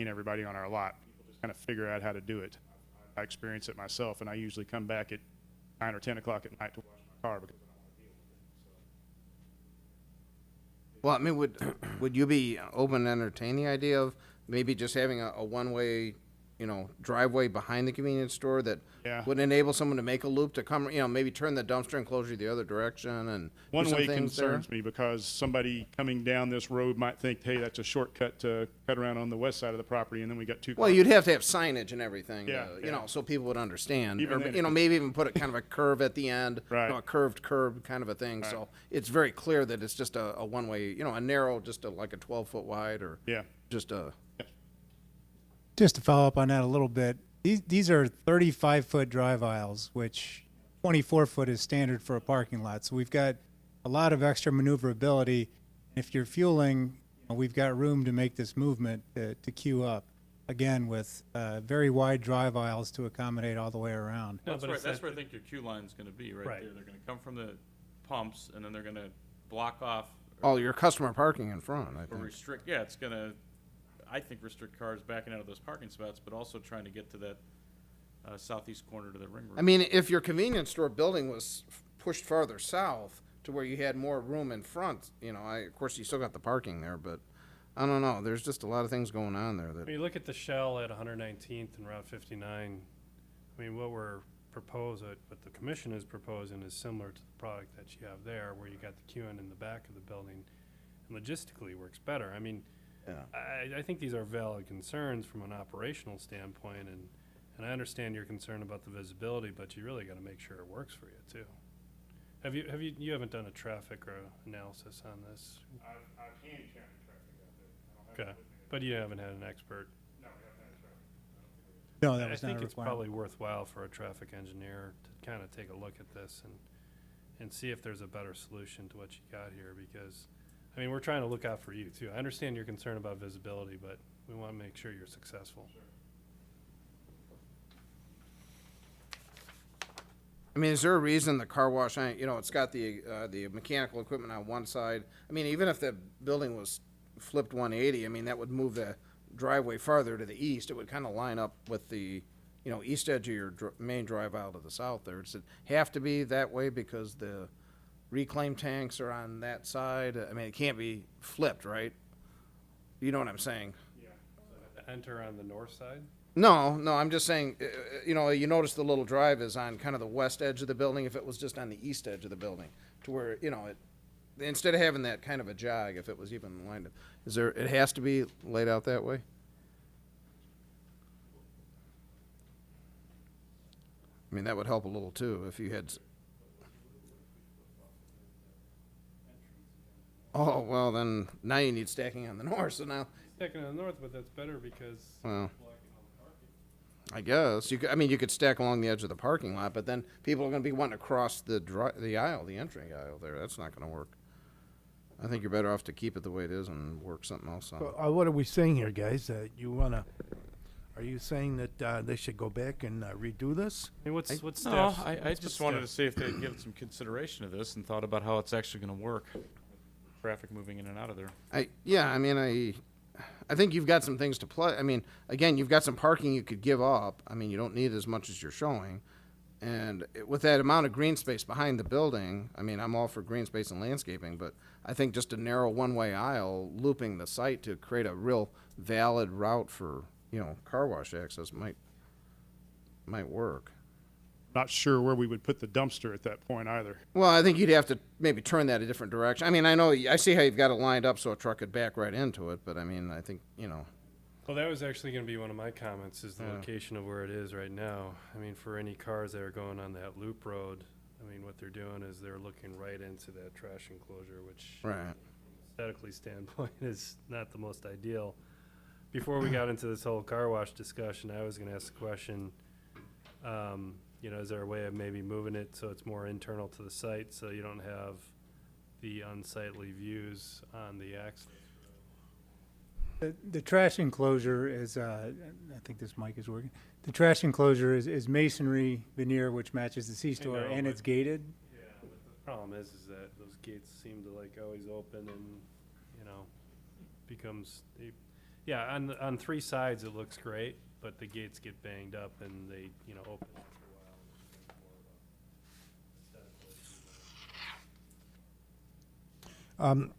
everybody on our lot. People just kind of figure out how to do it. I experience it myself, and I usually come back at 9 or 10 o'clock at night to wash my car because I don't want to deal with it. Well, I mean, would you be open to entertain the idea of maybe just having a one-way, driveway behind the convenience store that Yeah. would enable someone to make a loop to come, maybe turn the dumpster enclosure the other direction and do One some way things there? concerns me because somebody coming down this road might think, hey, that's a shortcut to cut around on the west side of the property, and then we got 2 cars. Well, you'd have to have signage and everything, Yeah, yeah. so people would understand. Even Or, then, if it's- maybe even put a kind of a curve at the end, Right. a curved curb kind of a thing. Right. So it's very clear that it's just a one-way, a narrow, like a 12-foot wide or Yeah. just a, Just to follow up on that a little bit, these are 35-foot drive aisles, which 24-foot is standard for a parking lot. So we've got a lot of extra maneuverability. If you're fueling, we've got room to make this movement to queue up, again, with very wide drive aisles to accommodate all the way around. No, That's but where, it's that's that- where I think your queue line's gonna be, right Right. there. They're gonna come from the pumps, and then they're gonna block off oh, your customer parking in front, I or think. restrict, yeah, it's gonna, I think, restrict cars backing out of those parking spots, but also trying to get to that southeast corner to the ring road. I mean, if your convenience store building was pushed farther south to where you had more room in front, of course, you still got the parking there, but I don't know. There's just a lot of things going on there When that, you look at the shell at 119th and Route 59, I mean, what the commission is proposing is similar to the product that you have there, where you got the queuing in the back of the building, and logistically works better. I mean, I think these are valid concerns from an operational standpoint, and I understand your concern about the visibility, but you really got to make sure it works for you too. You haven't done a traffic or analysis on this, I've handicapped traffic out there. I don't have okay? But you haven't had an expert. No, we haven't had traffic. No, that I was not think a it's requirement. probably worthwhile for a traffic engineer to kind of take a look at this and see if there's a better solution to what you got here, because, I mean, we're trying to look out for you too. I understand your concern about visibility, but we want to make sure you're successful. I mean, is there a reason the car wash, it's got the mechanical equipment on one side? I mean, even if the building was flipped 180, I mean, that would move the driveway farther to the east. It would kind of line up with the, east edge of your main drive aisle to the south there. Does it have to be that way because the reclaim tanks are on that side? I mean, it can't be flipped, right? You know what I'm saying? Enter on the north side? No, I'm just saying, you notice the little drive is on kind of the west edge of the building. If it was just on the east edge of the building, to where, instead of having that kind of a jog, if it was even lined up, it has to be laid out that way? I mean, that would help a little too, if you had. Oh, well, then, now you need stacking on the north, so now, Taking on the north, but that's better because well, I guess you could stack along the edge of the parking lot, but then people are going to be wanting to cross the aisle, the entry aisle there. That's not going to work. I think you're better off to keep it the way it is and work something else on it. So, what are we saying here, guys? You want to Are you saying that they should go back and redo this? I mean, what's No, staff's? I what's just the wanted to staff- see if they'd given some consideration to this and thought about how it's actually gonna work. Traffic moving in and out of there. I think you've got some things to play. I mean, again, you've got some parking you could give up. I mean, you don't need as much as you're showing. And with that amount of green space behind the building, I mean, I'm all for green space and landscaping, but I think just a narrow one-way aisle looping the site to create a real valid route for, car wash access might work. Not sure where we would put the dumpster at that point either. Well, I think you'd have to maybe turn that a different direction. I mean, I see how you've got it lined up so a truck could back right into it, but I mean, I think, Well, that was actually going to be one of my comments, is the Yeah. location of where it is right now. I mean, for any cars that are going on that loop road, I mean, what they're doing is they're looking right into that trash enclosure, which right. aesthetically standpoint is not the most ideal. Before we got into this whole car wash discussion, I was going to ask the question, is there a way of maybe moving it so it's more internal to the site, so you don't have the unsightly views on the access? The trash enclosure is, I think this mic is working. The trash enclosure is masonry veneer, which matches the C-store, know, and but- it's gated. Yeah, but the problem is that those gates seem to like always open and, becomes, on three sides it looks great, but the gates get banged up and they, open after a while.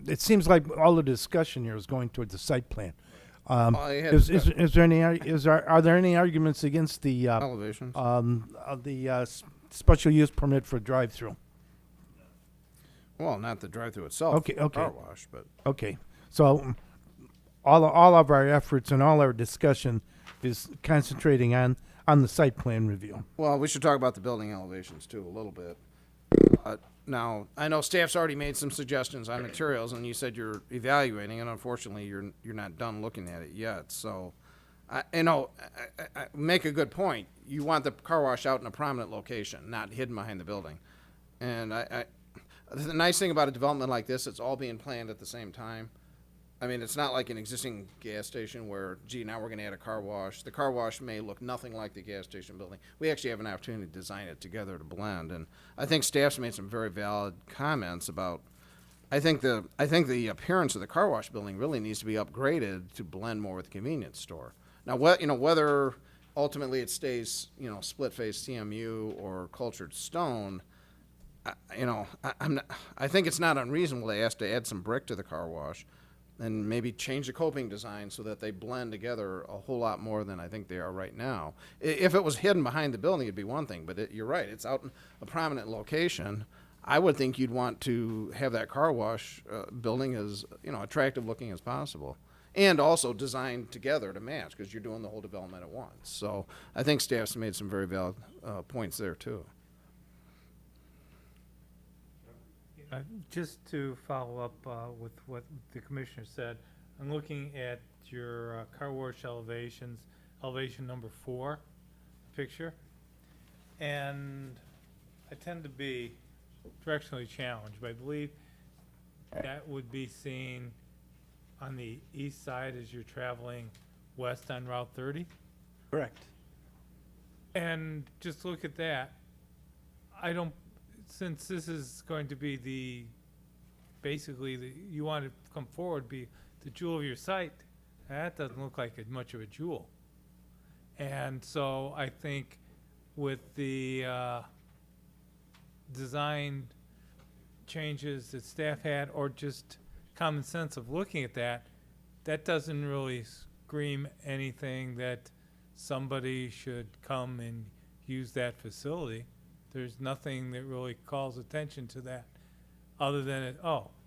It seems like all the discussion here is going towards the site plan. I had Is there any, are there any arguments against the, elevations. special use permit for drive-through? Well, not the drive-through itself. Okay, okay. Car wash, but Okay, so all of our efforts and all our discussion is concentrating on the site plan review. well, we should talk about the building elevations too a little bit. Now, I know staff's already made some suggestions on materials, and you said you're evaluating, and unfortunately, you're not done looking at it yet. So, I make a good point. You want the car wash out in a prominent location, not hidden behind the building. And the nice thing about a development like this, it's all being planned at the same time. I mean, it's not like an existing gas station where, now we're going to add a car wash. The car wash may look nothing like the gas station building. We actually have an opportunity to design it together to blend. And I think staff's made some very valid comments about, I think the appearance of the car wash building really needs to be upgraded to blend more with the convenience store. Now, whether ultimately it stays, split face CMU or cultured stone, I think it's not unreasonable to ask to add some brick to the car wash and maybe change the coping design so that they blend together a whole lot more than I think they are right now. If it was hidden behind the building, it'd be one thing, but you're right, it's out in a prominent location. I would think you'd want to have that car wash building as, attractive looking as possible. And also designed together to match, because you're doing the whole development at once. So I think staff's made some very valid points there too. Just to follow up with what the commissioner said, I'm looking at your car wash elevations, elevation number 4 picture, and I tend to be directionally challenged, but I believe that would be seen on the east side as you're traveling west on Route 30. Correct. And just look at that. Since this is going to be basically you want to come forward, be the jewel of your site, that doesn't look like much of a jewel. And so I think with the design changes that staff had, or just common sense of looking at that doesn't really scream anything that somebody should come and use that facility. There's nothing that really calls attention to that, other than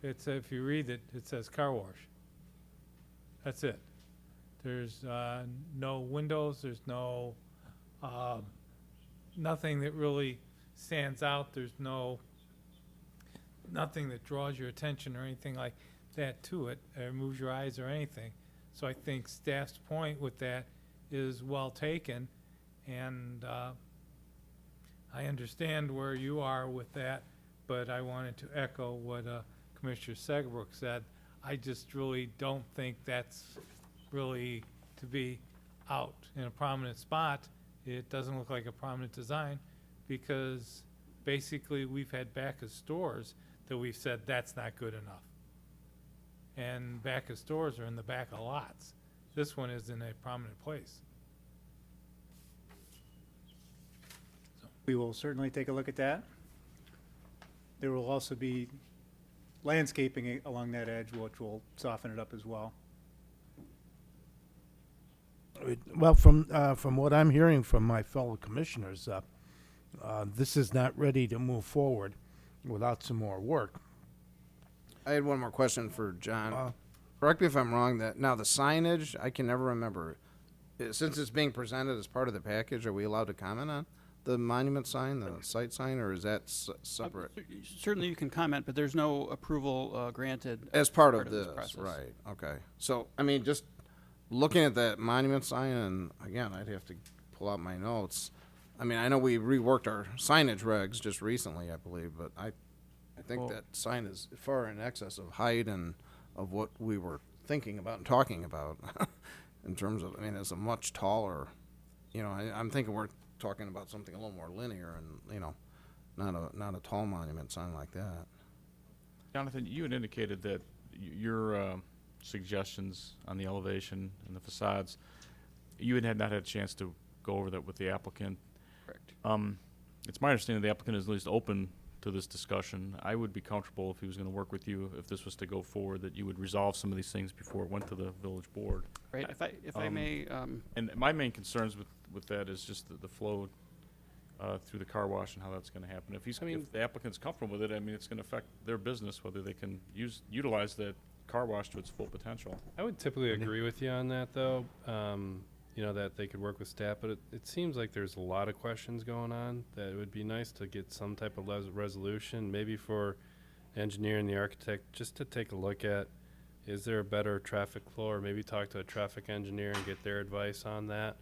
it's if you read it, it says car wash. That's it. There's no windows. There's no nothing that really stands out. There's nothing that draws your attention or anything like that to it, or moves your eyes or anything. So I think staff's point with that is well taken, and I understand where you are with that, but I wanted to echo what Commissioner Segerbrook said. I just really don't think that's really to be out in a prominent spot. It doesn't look like a prominent design because basically we've had back of stores that we've said that's not good enough. And back of stores are in the back of lots. This one is in a prominent place. We will certainly take a look at that. There will also be landscaping along that edge, which will soften it up as well. Well, from what I'm hearing from my fellow commissioners, this is not ready to move forward without some more work. I had one more question for John. Correct me if I'm wrong, that now the signage, I can never remember. Since it's being presented as part of the package, are we allowed to comment on the monument sign, the site sign, or is that separate? Certainly you can comment, but there's no approval granted. As part of this this, process. right, okay. So, I mean, just looking at that monument sign, and again, I'd have to pull out my notes. I mean, I know we reworked our signage regs just recently, I believe, but I think Well- that sign is far in excess of height and of what we were thinking about and talking about in terms of, I mean, it's a much taller, you know, I'm thinking we're talking about something a little more linear and, you know, not a tall monument sign like that. Jonathan, you had indicated that your suggestions on the elevation and the facades, you had not had a chance to go over that with the applicant. Correct. It's my understanding the applicant is at least open to this discussion. I would be comfortable if he was going to work with you, if this was to go forward, that you would resolve some of these things before it went to the village board. Right, if I may, And my main concerns with that is just the flow through the car wash and how that's going to happen. If if the applicant's comfortable with it, I mean, it's going to affect their business, whether they can utilize that car wash to its full potential. I would typically agree with you on that, though. You know, that they could work with staff, but it seems like there's a lot of questions going on, that it would be nice to get some type of resolution, maybe for engineer and the architect, just to take a look at, is there a better traffic flow, or maybe talk to a traffic engineer and get their advice on that.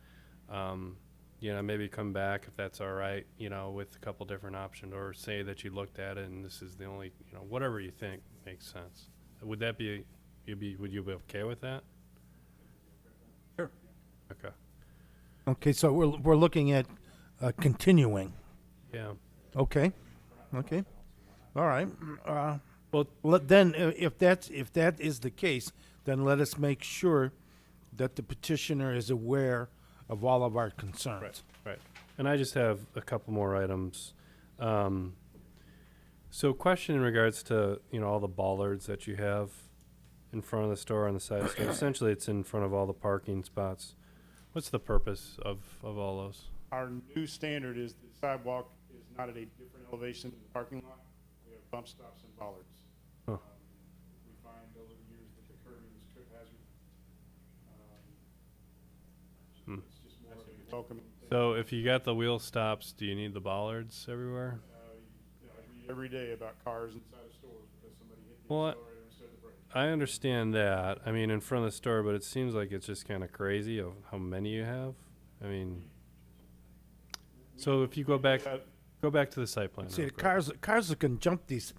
You know, maybe come back if that's all right, you know, with a couple different options, or say that you looked at it and this is the only, you know, whatever you think makes sense. Would that be, would you be okay with that? Sure. Okay. Okay, so we're looking at continuing. Yeah. Okay, all right. Well, then, if that is the case, then let us make sure that the petitioner is aware of all of our concerns. Right. And I just have a couple more items. So question in regards to, you know, all the bollards that you have in front of the store, on the side of the store. Essentially, it's in front of all the parking spots. What's the purpose of all those? Our new standard is the sidewalk is not at a different elevation than the parking lot. We have bump stops and bollards. Huh. We find over the years that the curbing is trip hazard. It's just more of a welcoming thing. So if you got the wheel stops, do you need the bollards everywhere? You know, I read every day about cars inside of stores because somebody hit the Well, accelerator instead of the brake. I understand that. I mean, in front of the store, but it seems like it's just kind of crazy of how many you have. I mean, so if you go back to the site plan. See, real the quick. cars that can jump these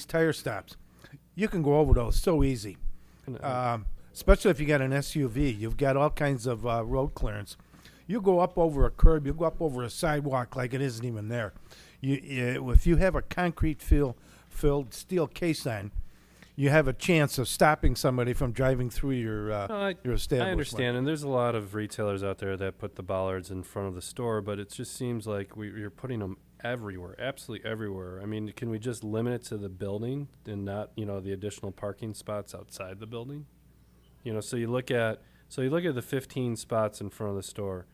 tire stops, you can go over those so easy. And, Especially if you got an SUV, you've got all kinds of road clearance. You go up over a curb, you go up over a sidewalk like it isn't even there. If you have a concrete filled steel case on, you have a chance of stopping somebody from driving through your No, establishment. I understand, and there's a lot of retailers out there that put the bollards in front of the store, but it just seems like you're putting them everywhere, absolutely everywhere. I mean, can we just limit it to the building and not, you know, the additional parking spots outside the building? You know, so you look at the 15 spots in front of the store.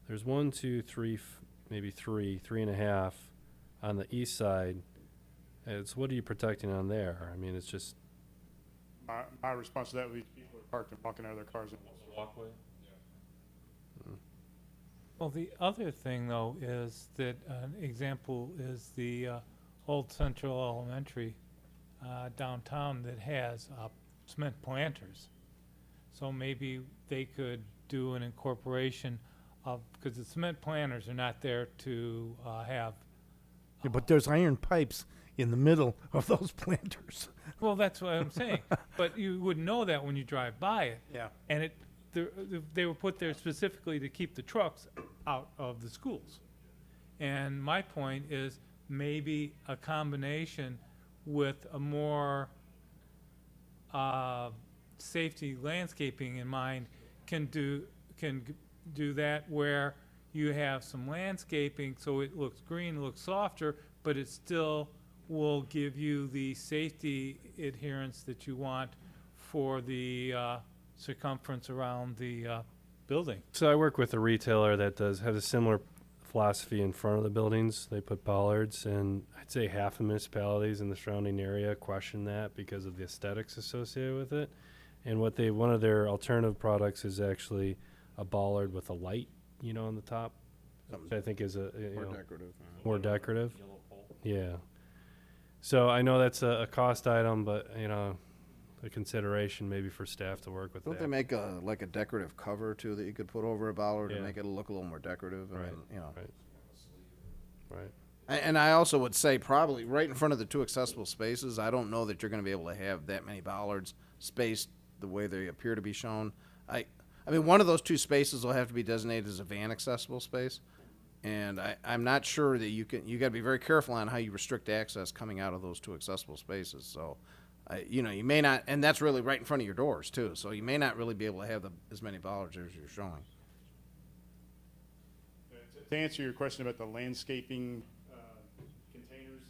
There's 1, 2, 3, maybe 3.5 on the east side. It's what are you protecting on there? I mean, it's just. My response to that would be people are parked and walking out of their cars in the walkway. Well, the other thing, though, is that an example is the old Central Elementary downtown that has cement planters. So maybe they could do an incorporation of, because the cement planters are not there to have. Yeah, but there's iron pipes in the middle of those planters. Well, that's what I'm saying. But you wouldn't know that when you drive by it. Yeah. And they were put there specifically to keep the trucks out of the schools. And my point is maybe a combination with a more safety landscaping in mind can do that, where you have some landscaping so it looks green, looks softer, but it still will give you the safety adherence that you want for the circumference around the building. So I work with a retailer that does have a similar philosophy in front of the buildings. They put bollards, and I'd say half the municipalities in the surrounding area question that because of the aesthetics associated with it. And one of their alternative products is actually a bollard with a light, on the top, which I think is More decorative. more decorative. Yeah. So I know that's a cost item, but a consideration maybe for staff to work with Don't that. they make like a decorative cover too that you could put over a bollard to Yeah. make it look a little more decorative? I Right. mean, Right. And I also would say probably right in front of the two accessible spaces, I don't know that you're going to be able to have that many bollards spaced the way they appear to be shown. I mean, one of those two spaces will have to be designated as a van accessible space. And I'm not sure that you got to be very careful on how you restrict access coming out of those two accessible spaces. So, you may not, and that's really right in front of your doors too. So you may not really be able to have as many bollards as you're showing. To answer your question about the landscaping containers,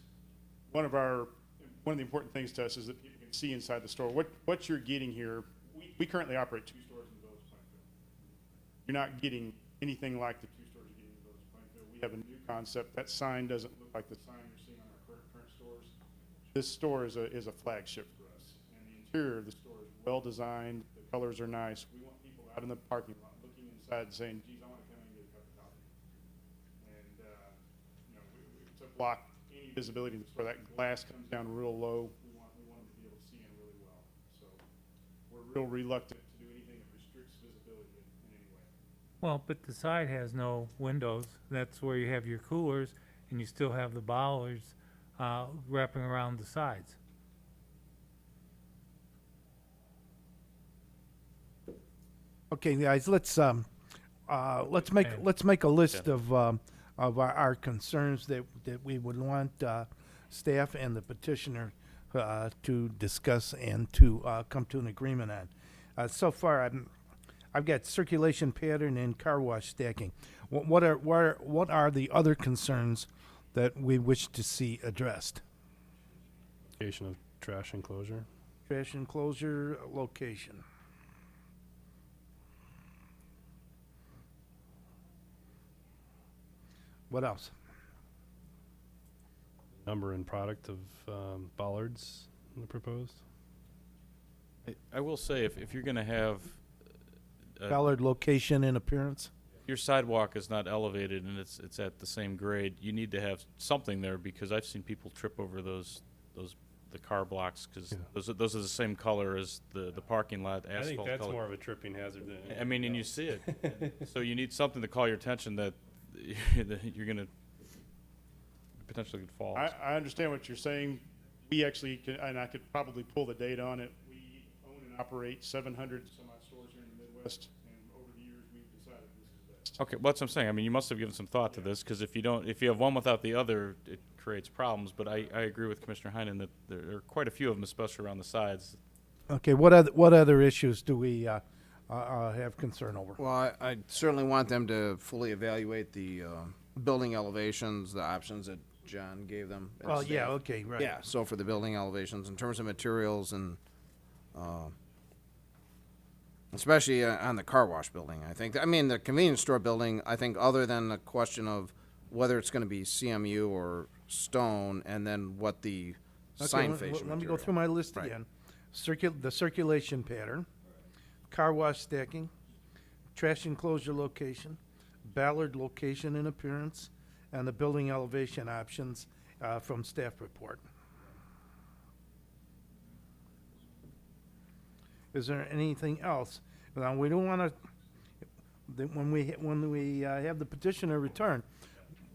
one of the important things to us is that people can see inside the store. What you're getting here, we currently operate 2 stores in the Village of Plainfield. You're not getting anything like the 2 stores you're getting in the Village of Plainfield. We have a new concept. That sign doesn't look like the sign you're seeing on our current stores. This store is a flagship for us, and the interior of the store is well designed. The colors are nice. We want people out in the parking lot looking inside and saying, "Geez, I want to come in and get a cup of coffee." And to block any visibility in the store, that glass comes down real low. We want them to be able to see in really well. So we're real reluctant to do anything that restricts visibility in any way. Well, but the side has no windows. That's where you have your coolers, and you still have the bollards wrapping around the sides. Okay, guys, let's make a list of our concerns that we would want staff and the petitioner to discuss and to come to an agreement on. So far, I've got circulation pattern and car wash stacking. What are the other concerns that we wish to see addressed? Location of trash enclosure. Trash enclosure location. What else? Number and product of bollards proposed. I will say, if you're going to have Ballard location and appearance? your sidewalk is not elevated and it's at the same grade, you need to have something there, because I've seen people trip over the car blocks, because Yeah. those are the same color as the parking lot asphalt I think that's color. more of a tripping hazard than. I mean, and you see it. So you need something to call your attention that that you're going to potentially could fall. I understand what you're saying. We actually can, and I could probably pull the data on it. We own and operate 700 some odd stores here in the Midwest, and over the years, we've decided this is best. Okay, well, that's what I'm saying. I mean, you must have given some thought to this, because if you have one without the other, it creates problems. But I agree with Commissioner Heinen that there are quite a few of them, especially around the sides. Okay, what other issues do we have concern over? Well, I certainly want them to fully evaluate the building elevations, the options that John gave them. as Well, yeah, staff. okay, right. Yeah, so for the building elevations, in terms of materials and, especially on the car wash building, I think. I mean, the convenience store building, I think, other than the question of whether it's gonna be CMU or stone, and then what the sign Okay, fascia let me go material. through my list Right. again. The circulation pattern, car wash stacking, trash enclosure location, Ballard location and appearance, and the building elevation options from staff report. Is there anything else? Now, we don't want to, when we have the petitioner return,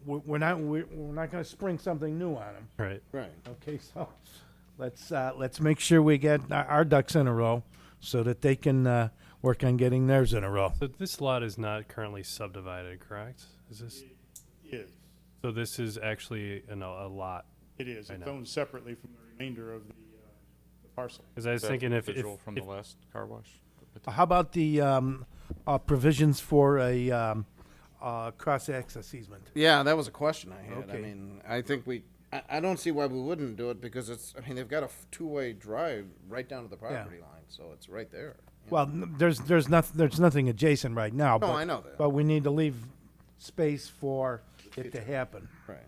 we're not going to spring something new on them. Right. Right. Okay, so let's make sure we get our ducks in a row so that they can work on getting theirs in a row. So this lot is not currently subdivided, correct? Is this, Is. so this is actually a lot? It is. I It's know. owned separately from the remainder of the parcel. Because I was That thinking if, visual from if the last car wash. How about the provisions for a cross-access easement? Yeah, that was a question I had. I Okay. mean, I think I don't see why we wouldn't do it because they've got a two-way drive right down to the property line, so it's right there. you Well, know. there's nothing adjacent right now. No, but, I know that. But we need to leave space for it to happen. Right.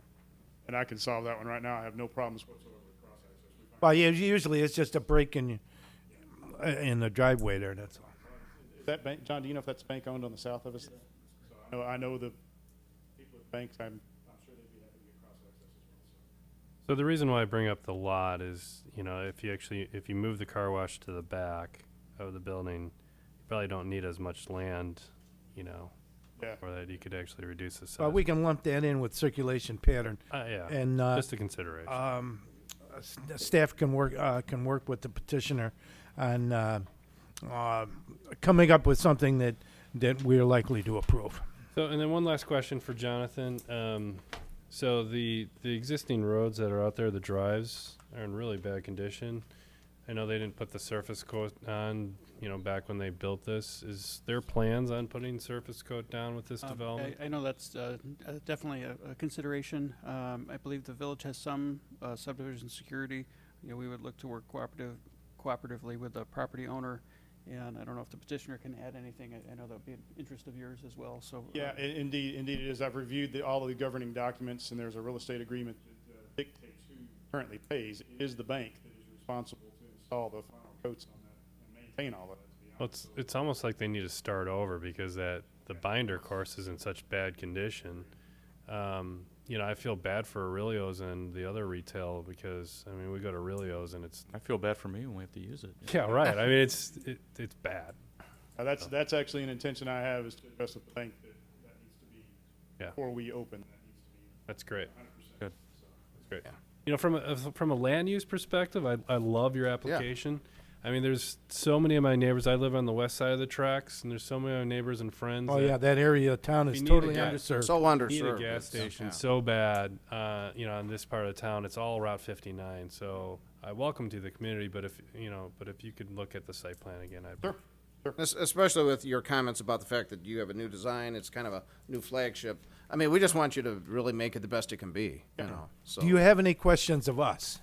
And I can solve that one right now. I have no problems whatsoever with cross-access. We find- Well, usually it's just a break in the driveway there, that's all. Is that bank, John, do you know if that's bank owned on the south of us? So I know the people at banks, I'm sure they'd be happy to get cross-access as well. So the reason why I bring up the lot is, if you move the car wash to the back of the building, you probably don't need as much land, Yeah. or that you could actually reduce the size. Well, we can lump that in with circulation pattern, Yeah, and just a consideration. staff can work with the petitioner on coming up with something that we're likely to approve. So, and then one last question for Jonathan. So the existing roads that are out there, the drives, are in really bad condition. I know they didn't put the surface coat on, back when they built this. Is there plans on putting surface coat down with this development? I know that's definitely a consideration. I believe the village has some subdivision security. We would look to work cooperatively with the property owner, and I don't know if the petitioner can add anything. I know that would be an interest of yours as well, so. Yeah, indeed it is. I've reviewed all of the governing documents, and there's a real estate agreement that dictates who currently pays. It is the bank that is responsible to install the final coats on that and maintain all of that, to be Well, honest. it's almost like they need to start over because the binder course is in such bad condition. I feel bad for Aurelio's and the other retail because, we go to Aurelio's and it's, I feel bad for me when we have to use it. yeah, right. it's bad. That's actually an intention I have, is to address with the bank that needs to be, Yeah. before we open, that needs to be That's great. 100%. Good. That's great. From a land use perspective, I love your application. There's so many of my neighbors. I live on the west side of the tracks, and there's so many of my neighbors and friends. Oh, yeah, that area of town is You need totally a guy- underserved. So need underserved. a gas it's- station yeah. so bad, in this part of town. It's all Route 59. So I welcome to the community, but if you could look at the site plan again, I'd Sure. Especially with your comments about the fact that you have a new design, it's kind of a new flagship. We just want you to really make it the best it can be, so. Do you have any questions of us?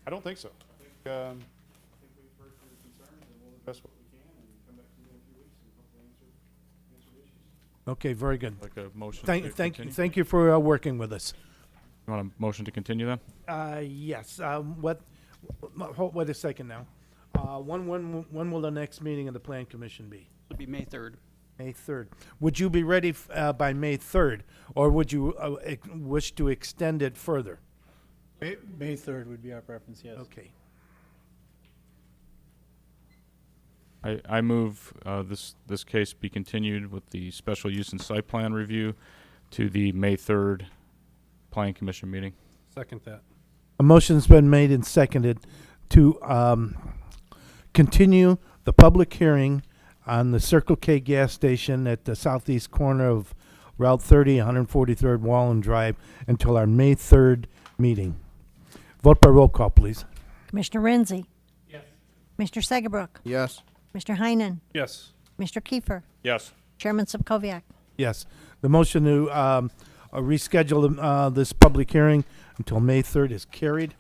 I don't think so. I think we've heard your concerns, and we'll address what we can and come back to you in a few weeks and hopefully answer the issues. Okay, very good. Like a motion to continue? Thank you for working with us. You want a motion to continue then? Yes, wait a second now. When will the next meeting of the Plan Commission be? It'll be May 3rd. May 3rd. Would you be ready by May 3rd, or would you wish to extend it further? May 3rd would be our preference, yes. Okay. I move this case be continued with the special use and site plan review to the May 3rd Plan Commission meeting. second that. A motion's been made and seconded to continue the public hearing on the Circle K gas station at the southeast corner of Route 30, 143rd Wallen Drive until our May 3rd meeting. Vote by roll call, please. Commissioner Renzi? Yes. Commissioner Segerbrook? Yes. Mr. Heinen? Yes. Mr. Kiefer? Yes. Chairman Subkoviak? Yes. The motion to reschedule this public hearing until May 3rd is carried.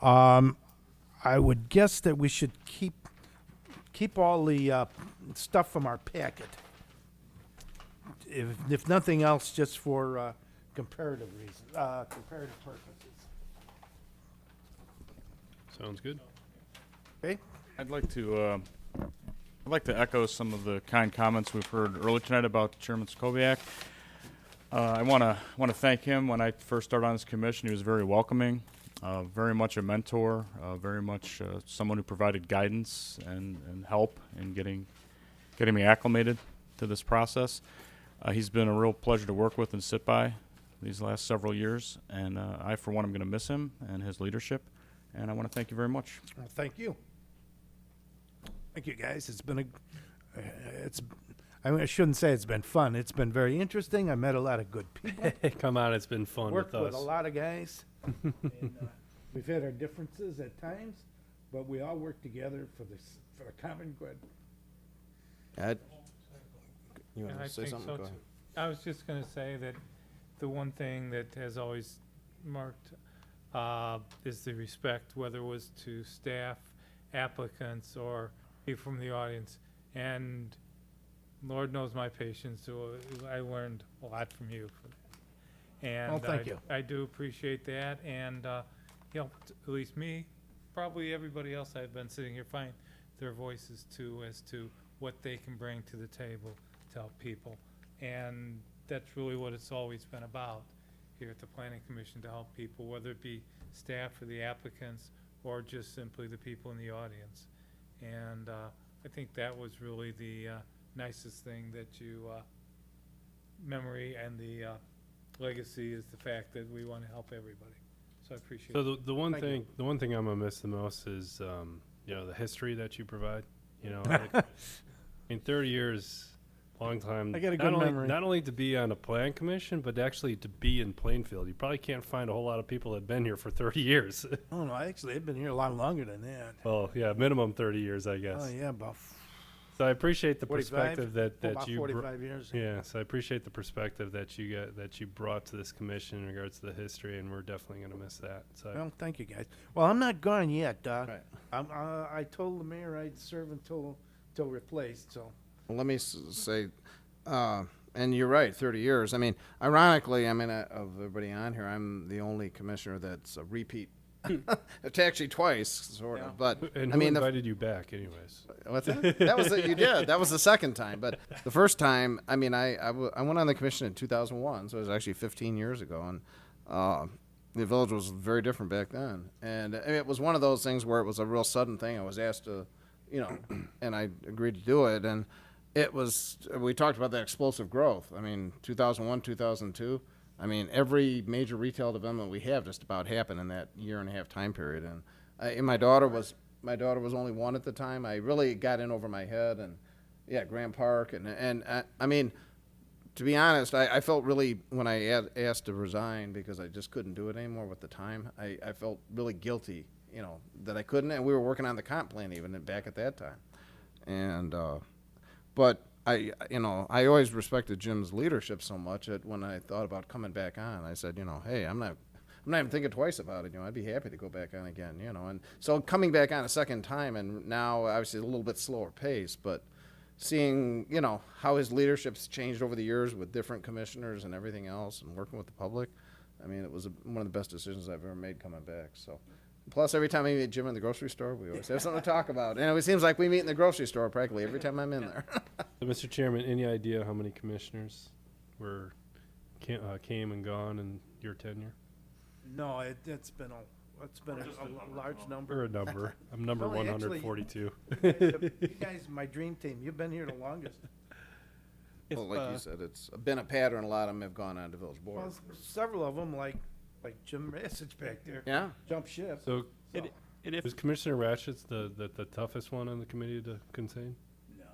I would guess that we should keep all the stuff from our packet. If nothing else, just for comparative reasons, comparative purposes. Sounds good. Okay? I'd like to echo some of the kind comments we've heard earlier tonight about Chairman Skoviak. I want to thank him. When I first started on this commission, he was very welcoming, very much a mentor, very much someone who provided guidance and help in getting me acclimated to this process. He's been a real pleasure to work with and sit by these last several years, and I, for one, am going to miss him and his leadership, and I want to thank you very much. Well, thank you. Thank you, guys. It's been I mean, I shouldn't say it's been fun. It's been very interesting. I met a lot of good people. Come on, it's been fun Worked with with us. a lot of guys. And, we've had our differences at times, but we all work together for the common good. Ed? You Yeah, want I to say think something? so Go ahead. too. I was just gonna say that the one thing that has always marked, is the respect, whether it was to staff, applicants, or people from the audience. And Lord knows my patience, so I learned a lot from you for that. And Well, thank you. I do appreciate that, and, helped, at least me, probably everybody else I've been sitting here, find their voices too, as to what they can bring to the table to help people. And that's really what it's always been about here at the Planning Commission, to help people, whether it be staff or the applicants, or just simply the people in the audience. And I think that was really the nicest thing that you, memory and the legacy is the fact that we want to help everybody. So I appreciate So it. the one Thank you. thing, the one thing I'm gonna miss the most is, you know, the history that you provide. You know, like, in 30 years, long time. I got a not good only, memory. Not only to be on a plan commission, but actually to be in Plainfield. You probably can't find a whole lot of people that have been here for 30 years. Oh, no, actually, I've been here a lot longer than that. Well, yeah, minimum 30 years, I guess. Oh, yeah, about So I appreciate the 45, perspective that about you. 45 years. Yeah, so I appreciate the perspective that you brought to this commission in regards to the history, and we're definitely going to miss that. So Well, thank you, guys. Well, I'm not gone yet, Doc. Right. I told the mayor I'd serve until replaced, so. Well, let me say, and you're right, 30 years. I mean, ironically, I mean, of everybody on here, I'm the only commissioner that's a repeat. It's actually twice, sort of, but and I who mean, invited you back, anyways? what's that? That was it. You did. That was the second time, but the first time, I mean, I went on the commission in 2001, so it was actually 15 years ago, and the village was very different back then, and it was one of those things where it was a real sudden thing. I was asked to, you know, and I agreed to do it, and it was. We talked about that explosive growth. I mean, 2001, 2002. I mean, every major retail development we have just about happened in that year and a half time period. And my daughter was only one at the time. I really got in over my head, and yeah, Grand Park, and I mean, to be honest, I felt really when I asked to resign because I just couldn't do it anymore with the time. I felt really guilty, you know, that I couldn't, and we were working on the comp plan even back at that time, and but. I always respected Jim's leadership so much that when I thought about coming back on, I said, you know, hey, I'm not even thinking twice about it. You know, I'd be happy to go back on again. You know, and so coming back on a second time, and now obviously a little bit slower pace, but seeing, you know, how his leadership's changed over the years with different commissioners and everything else, and working with the public. I mean, it was one of the best decisions I've ever made coming back. So. Plus, every time I meet Jim in the grocery store, we always have something to talk about. And it seems like we meet in the grocery store practically every time I'm in there. So, Mr. Chairman, any idea how many commissioners came and gone in your tenure? No, it's been a large number. Or a number? I'm number No, actually, 142. You guys, my dream team, you've been here the longest. If, Well, like you said, it's been a pattern. A lot of them have gone on to village board. Well, several of them, like Jim Rassich back there, Yeah. jump ship. So, and if, was Commissioner Ratchet's the toughest one on the committee to contain? No.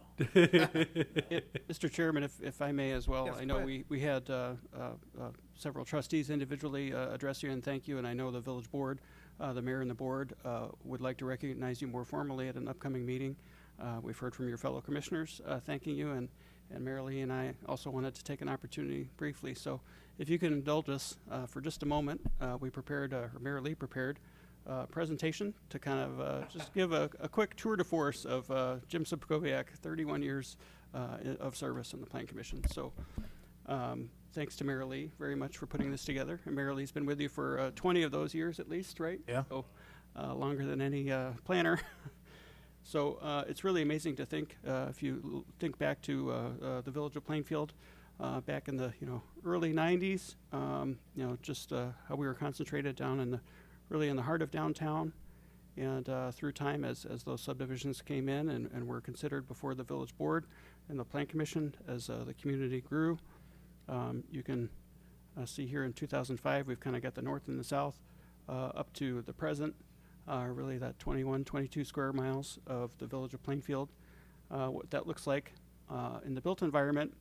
Mr. Chairman, if I may as well, Yes, I know go ahead. we had several trustees individually address you and thank you, and I know the village board, the mayor and the board would like to recognize you more formally at an upcoming meeting. We've heard from your fellow commissioners thanking you, and Mayor Lee and I also wanted to take an opportunity briefly. So if you can indulge us for just a moment, we prepared, or Mayor Lee prepared, presentation to kind of just give a quick tour de force of Jim Subkowiak, 31 years of service in the Plan Commission. So thanks to Mayor Lee very much for putting this together. And Mayor Lee's been with you for 20 of those years at least, right? Yeah. So longer than any planner. So it's really amazing to think, if you think back to the village of Plainfield, back in the early 90s, just how we were concentrated down really in the heart of downtown, and through time as those subdivisions came in and were considered before the village board and the plan commission as the community grew. You can see here in 2005 we've kind of got the north and the south up to the present. really that 21, 22 square miles of the village of Plainfield, what that looks like in the built environment.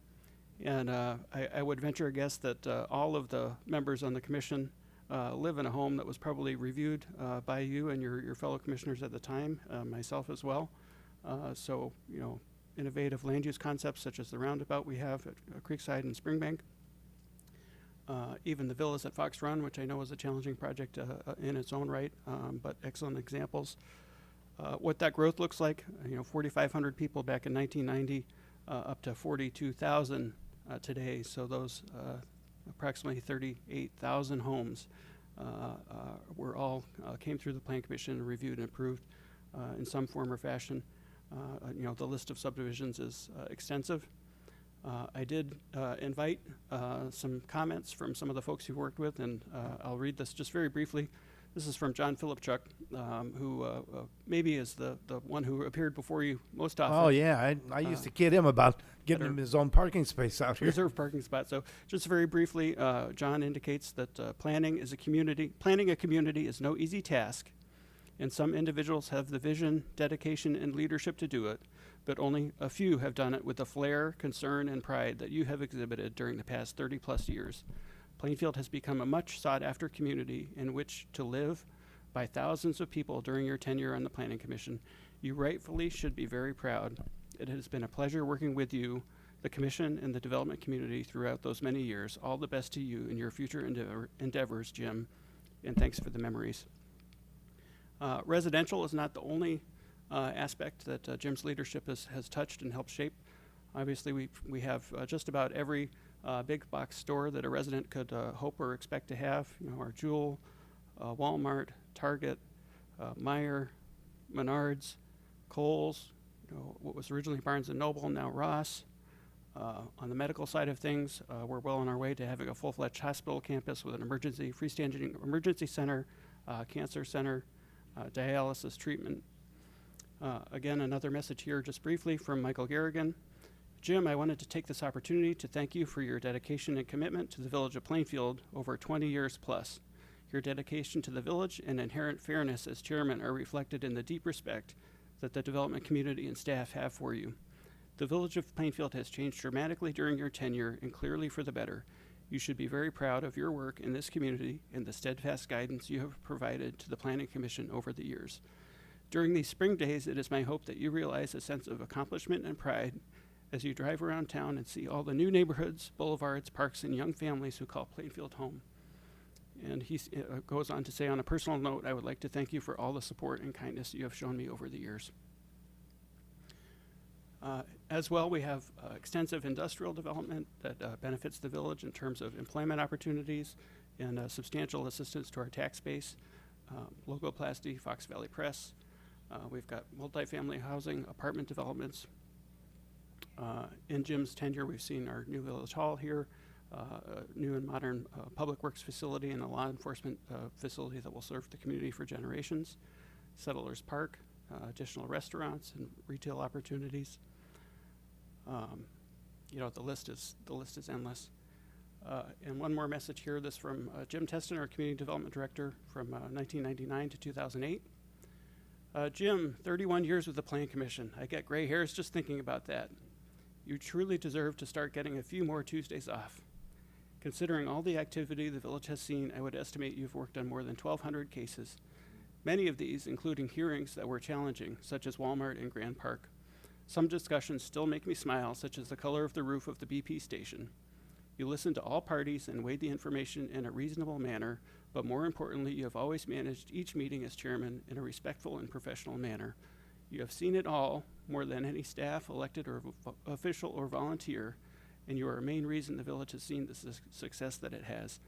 And I would venture a guess that all of the members on the commission live in a home that was probably reviewed by you and your fellow commissioners at the time, myself as well. So, you know, innovative land use concepts such as the roundabout we have at Creekside and Springbank. Even the villas at Fox Run, which I know is a challenging project in its own right, but excellent examples. What that growth looks like, you know, 4,500 people back in 1990, up to 42,000 today. So those approximately 38,000 homes were all came through the Plan Commission and reviewed and approved in some form or fashion. You know, the list of subdivisions is extensive. I did invite some comments from some of the folks you worked with, and I'll read this just very briefly. This is from John Philipchuk, who maybe is the one who appeared before you most often. Oh, yeah, I used to kid him about getting him his own parking space out here. Reserved parking spot. So just very briefly, John indicates that planning a community is no easy task, and some individuals have the vision, dedication, and leadership to do it, but only a few have done it with the flair, concern, and pride that you have exhibited during the past 30-plus years. Plainfield has become a much sought-after community in which to live by thousands of people during your tenure on the Planning Commission. You rightfully should be very proud. It has been a pleasure working with you, the Commission, and the development community throughout those many years. All the best to you in your future endeavors, Jim, and thanks for the memories. Residential is not the only aspect that Jim's leadership has touched and helped shape. Obviously, we have just about every big box store that a resident could hope or expect to have. You know, our Jewel, Walmart, Target, Meijer, Menards, Kohl's, you know, what was originally Barnes & Noble, now Ross. On the medical side of things, we're well on our way to having a full-fledged hospital campus with an freestanding emergency center, cancer center, dialysis treatment. Again, another message here just briefly from Michael Garrigan. Jim, I wanted to take this opportunity to thank you for your dedication and commitment to the village of Plainfield over 20 years plus. Your dedication to the village and inherent fairness as chairman are reflected in the deep respect that the development community and staff have for you. The village of Plainfield has changed dramatically during your tenure and clearly for the better. You should be very proud of your work in this community and the steadfast guidance you have provided to the Planning Commission over the years. During these spring days, it is my hope that you realize a sense of accomplishment and pride as you drive around town and see all the new neighborhoods, boulevards, parks, and young families who call Plainfield home. And he goes on to say, on a personal note, I would like to thank you for all the support and kindness you have shown me over the years. As well, we have extensive industrial development that benefits the village in terms of employment opportunities and substantial assistance to our tax base. Logoplasty, Fox Valley Press. We've got multifamily housing, apartment developments. In Jim's tenure, we've seen our new Village Hall here, a new and modern public works facility and a law enforcement facility that will serve the community for generations. Settlers Park, additional restaurants and retail opportunities. You know, the list is endless. And one more message here, this from Jim Teston, our Community Development Director from 1999 to 2008. Jim, 31 years with the Plan Commission. I get gray hairs just thinking about that. You truly deserve to start getting a few more Tuesdays off. Considering all the activity the village has seen, I would estimate you've worked on more than 1,200 cases. Many of these, including hearings that were challenging, such as Walmart and Grand Park. Some discussions still make me smile, such as the color of the roof of the BP station. You listened to all parties and weighed the information in a reasonable manner, but more importantly, you have always managed each meeting as chairman in a respectful and professional manner. You have seen it all, more than any staff, elected or official or volunteer, and you are a main reason the village has seen the success that it has.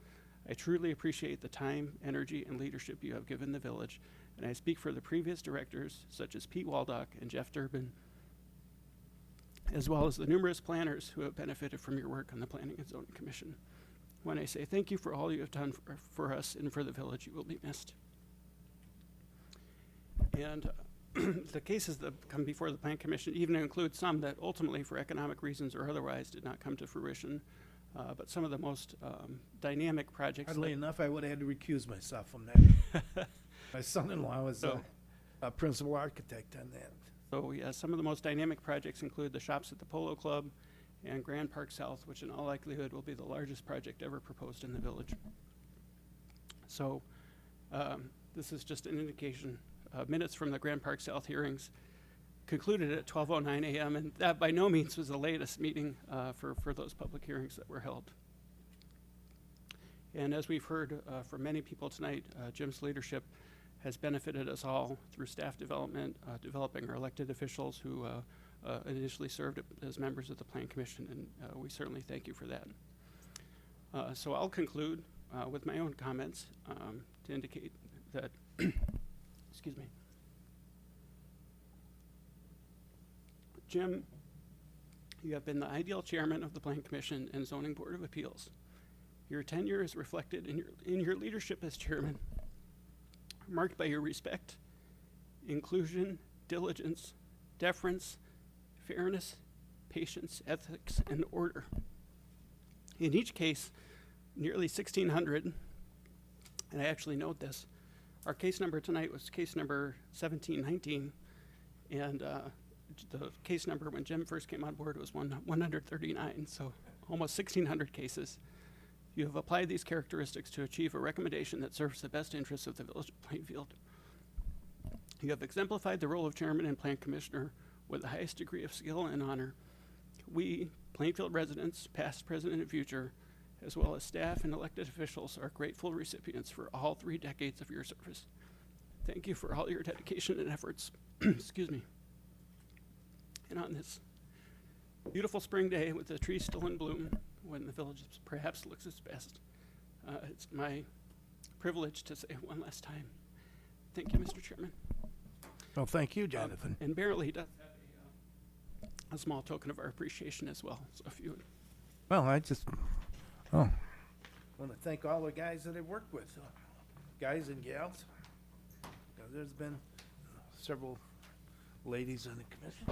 I truly appreciate the time, energy, and leadership you have given the village, and I speak for the previous directors, such as Pete Waldock and Jeff Durbin, as well as the numerous planners who have benefited from your work on the Planning and Zoning Commission. When I say thank you for all you have done for us and for the village, you will be missed. And the cases that come before the Plan Commission even include some that ultimately, for economic reasons or otherwise, did not come to fruition. But some of the most dynamic projects. Oddly enough, I would have had to recuse myself from that. My son-in-law was So- a principal architect on that. So, yeah, some of the most dynamic projects include the shops at the Polo Club and Grand Park South, which in all likelihood will be the largest project ever proposed in the village. So, this is just an indication. Minutes from the Grand Park South hearings concluded at 12:09 a.m., and that by no means was the latest meeting for those public hearings that were held. And as we've heard from many people tonight, Jim's leadership has benefited us all through staff development, developing our elected officials who initially served as members of the Plan Commission, and we certainly thank you for that. So I'll conclude with my own comments to indicate that, excuse me. Jim, you have been the ideal chairman of the Plan Commission and Zoning Board of Appeals. Your tenure is reflected in your leadership as chairman, marked by your respect, inclusion, diligence, deference, fairness, patience, ethics, and order. In each case, nearly 1,600, and I actually note this, our case number tonight was case number 1719, and the case number when Jim first came on board was 139, so almost 1,600 cases. You have applied these characteristics to achieve a recommendation that serves the best interests of the village of Plainfield. You have exemplified the role of chairman and plan commissioner with the highest degree of skill and honor. We, Plainfield residents, past, present, and future, as well as staff and elected officials, are grateful recipients for all 3 decades of your service. Thank you for all your dedication and efforts. Excuse me. And on this beautiful spring day with the trees still in bloom, when the village perhaps looks its best, it's my privilege to say one last time, thank you, Mr. Chairman. Well, thank you, Jonathan. And Barely does have a small token of our appreciation as well. So if you would. Well, I want to thank all the guys that I've worked with, guys and gals. There's been several ladies on the commission.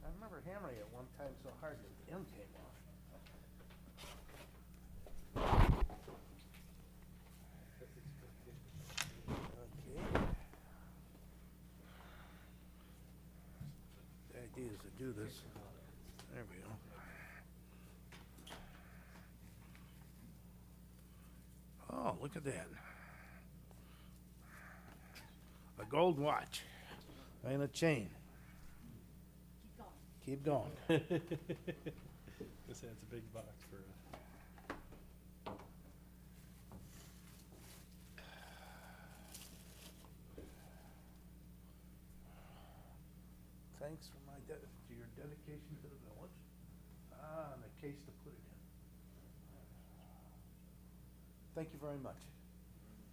I remember hammering it one time so hard that the end came off. Okay. The idea is to do this. There we go. Oh, look at that. A gold watch and a chain. Keep going. Guess that's a big box for Thanks for to your dedication to the village. And a case to put it in. Thank you very much.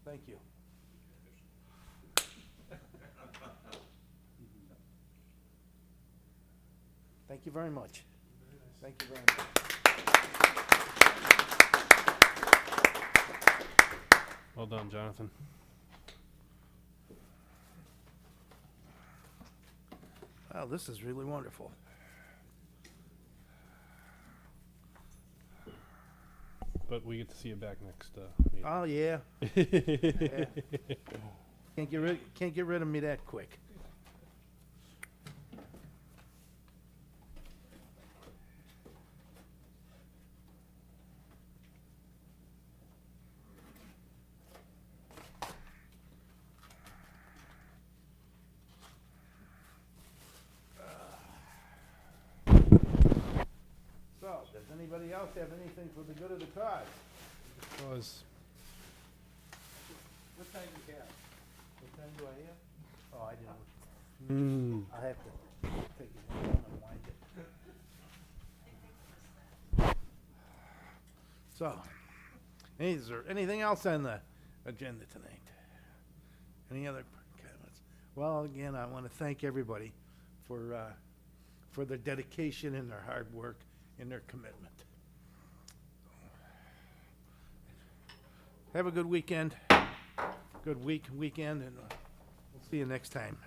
Thank you. Thank you very much. Thank you very much. Well done, Jonathan. Wow, this is really wonderful. But we get to see you back next meeting. Oh, yeah. Yeah. Can't get rid of me that quick. So, does anybody else have anything for the good of the cause? Was What time do you have? What time do I have? Oh, I didn't. I have to take it down and wind it. So, is there anything else on the agenda tonight? Any other comments? Well, again, I want to thank everybody for their dedication and their hard work and their commitment. Have a good weekend, weekend, and we'll see you next time.